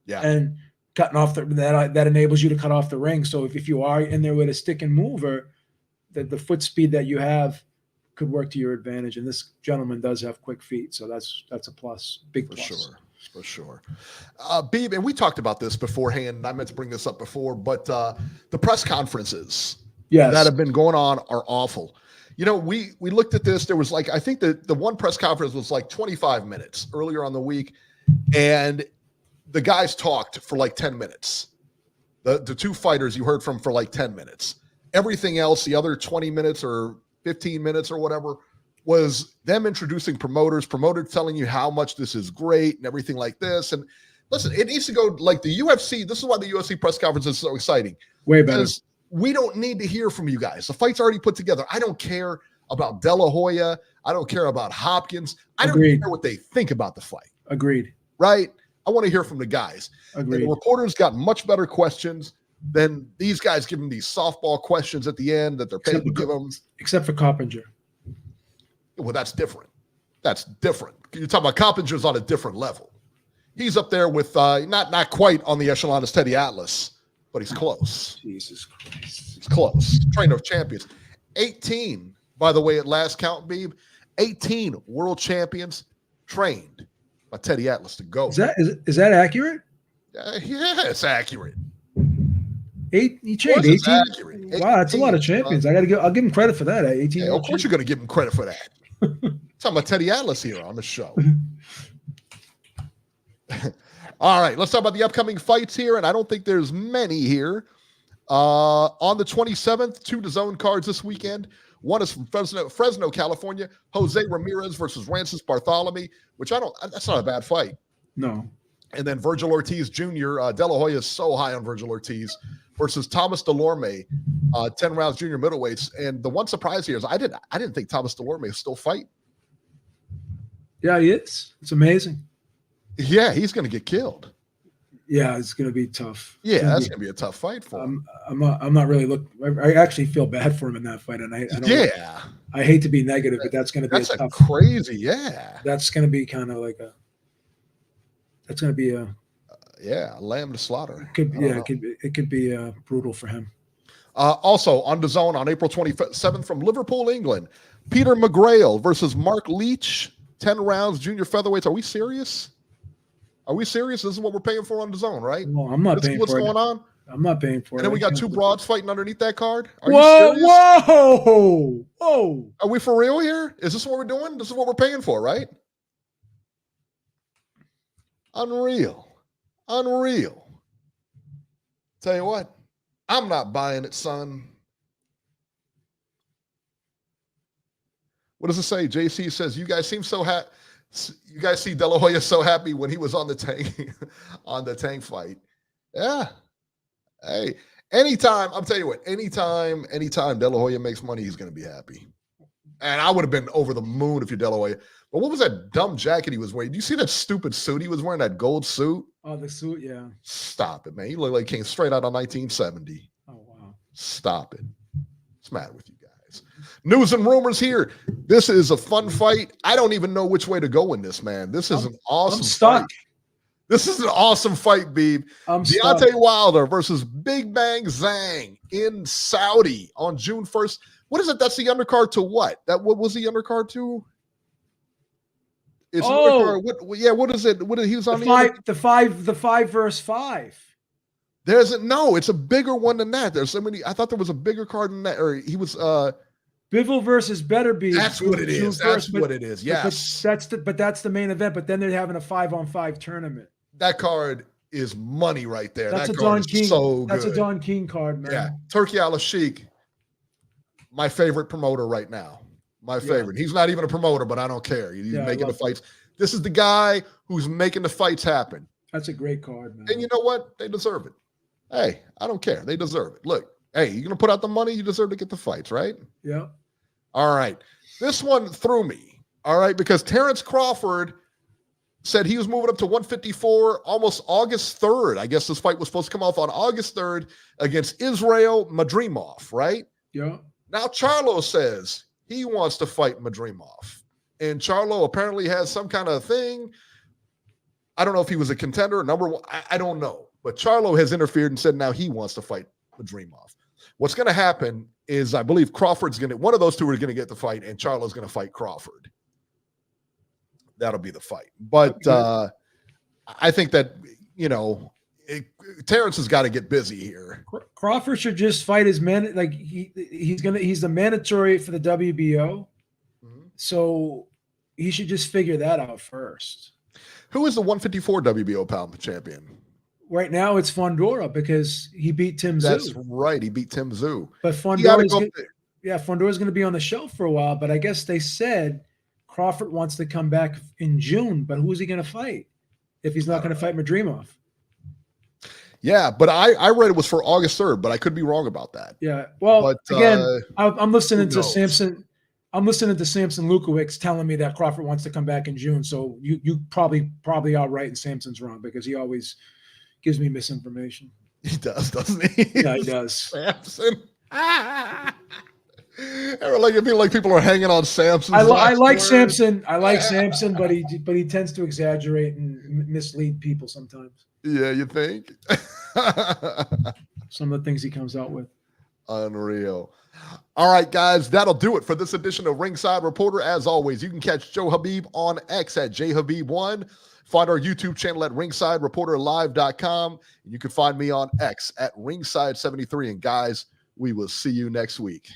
Yeah, and cutting off that enables you to cut off the ring. So if you are in there with a stick and mover, the foot speed that you have could work to your advantage. And this gentleman does have quick feet, so that's a plus, big plus. For sure. Beeb, and we talked about this beforehand, and I meant to bring this up before, but the press conferences that have been going on are awful. We looked at this. There was like, I think the one press conference was like 25 minutes earlier on the week, and the guys talked for like 10 minutes. The two fighters you heard from for like 10 minutes. Everything else, the other 20 minutes or 15 minutes or whatever, was them introducing promoters telling you how much this is great and everything like this. And listen, it needs to go like the UFC. This is why the UFC press conference is so exciting. Way better. Because we don't need to hear from you guys. The fight's already put together. I don't care about De La Hoya. I don't care about Hopkins. I don't care what they think about the fight. Agreed. Right? I want to hear from the guys. Agreed. And the reporters got much better questions than these guys giving these softball questions at the end that they're paid to give them. Except for Coppinger. Well, that's different. You're talking about Coppinger's on a different level. He's up there with not quite on the echelon as Teddy Atlas, but he's close. Jesus Christ. He's close. Trainer of champions. 18, by the way, at last count, Beeb, 18 world champions trained by Teddy Atlas to go. Is that accurate? Yeah, it's accurate. He trained 18. Wow, that's a lot of champions. I'll give him credit for that. 18. Yeah, of course you're going to give him credit for that. Talking about Teddy Atlas here on the show. All right, let's talk about the upcoming fights here, and I don't think there's many here. On the 27th, 2 DAZN cards this weekend. One is from Fresno, California. Jose Ramirez versus Rancis Bartholomew, which that's not a bad fight. No. And then Virgil Ortiz Jr. De La Hoya is so high on Virgil Ortiz versus Thomas Delorme, 10 rounds junior middleweights. And the one surprise here is I didn't think Thomas Delorme is still fighting. Yeah, he is. It's amazing. Yeah, he's going to get killed. Yeah, it's going to be tough. Yeah, that's going to be a tough fight for him. I'm not really looking. I actually feel bad for him in that fight, and I hate to be negative, but that's going to be tough. Crazy. Yeah, that's going to be kind of like that's going to be a lamb to slaughter. It could be brutal for him. Also on DAZN on April 27th from Liverpool, England, Peter McGrail versus Mark Leach, 10 rounds junior featherweights. Are we serious? Are we serious? This is what we're paying for on DAZN, right? No, I'm not paying for it. What's going on? I'm not paying for it. And then we got 2 broads fighting underneath that card. Are you serious? Whoa! Are we for real here? Is this what we're doing? This is what we're paying for, right? Unreal. Tell you what, I'm not buying it, son. What does it say? JC says, you guys seem so happy. You guys see De La Hoya so happy when he was on the tank fight. Yeah. Hey, anytime, I'm telling you what, anytime De La Hoya makes money, he's going to be happy. And I would have been over the moon if you're De La Hoya. But what was that dumb jacket he was wearing? Do you see that stupid suit he was wearing, that gold suit? Oh, the suit, yeah. Stop it, man. He looked like he came straight out of 1970. Oh, wow. Stop it. What's the matter with you guys? News and rumors here. This is a fun fight. I don't even know which way to go in this, man. This is an awesome fight. This is an awesome fight, Beeb. Deontay Wilder versus Big Bang Zhang in Saudi on June 1st. What is it? That's the undercard to what? What was the undercard to? It's undercard. What is it? He was on the 5 versus 5. It's a bigger one than that. There's so many. I thought there was a bigger card than that. Or he was Bivol versus Beterbiev. That's what it is. That's what it is. Yes. But that's the main event. But then they're having a 5-on-5 tournament. That card is money right there. That's that a Don King. So good. That's a Don King card, man. Yeah. Turki Al-Sheikh, my favorite promoter right now. My favorite. He's not even a promoter, but I don't care. He's making the fights. This is the guy who's making the fights happen. That's a great card, man. And you know what? They deserve it. Hey, I don't care. They deserve it. Look, hey, you're going to put out the money, you deserve to get the fights, right? Yeah. All right. This one threw me, all right, because Terrence Crawford said he was moving up to 154 almost August 3rd. I guess this fight was supposed to come off on August 3rd against Israel Madrimov, right? Yeah. Now Charlo says he wants to fight Madrimov. And Charlo apparently has some kind of thing. I don't know if he was a contender, number one. I don't know. But Charlo has interfered and said now he wants to fight Madrimov. What's going to happen is I believe Crawford's going to, one of those two are going to get the fight, and Charlo's going to fight Crawford. That'll be the fight. But I think that, Terrence has got to get busy here. Crawford should just fight his man. Like he's the mandatory for the WBO. Mm-hmm. So he should just figure that out first. Who is the 154 WBO pound champion? Right now it's Fondora because he beat Tim Zhu. That's right. He beat Tim Zhu. But Fondora's going to be on the shelf for a while. But I guess they said Crawford wants to come back in June. But who is he going to fight if he's not going to fight Madrimov? Yeah, but I read it was for August 3rd, but I could be wrong about that. Yeah. Well, again, I'm listening to Samson. I'm listening to Samson Lukowicz telling me that Crawford wants to come back in June. So you probably are right and Samson's wrong because he always gives me misinformation. He does, doesn't he? Yeah, he does. Samson. I feel like people are hanging on Samson. I like Samson. I like Samson, but he tends to exaggerate and mislead people sometimes. Yeah, you think? Some of the things he comes out with. Unreal. All right, guys, that'll do it for this edition of Ringside Reporter. As always, you can catch Joe Habib on X at jhabib1. Find our YouTube channel at ringsidereporterlive.com. And you can find me on X at ringside73. And guys, we will see you next week.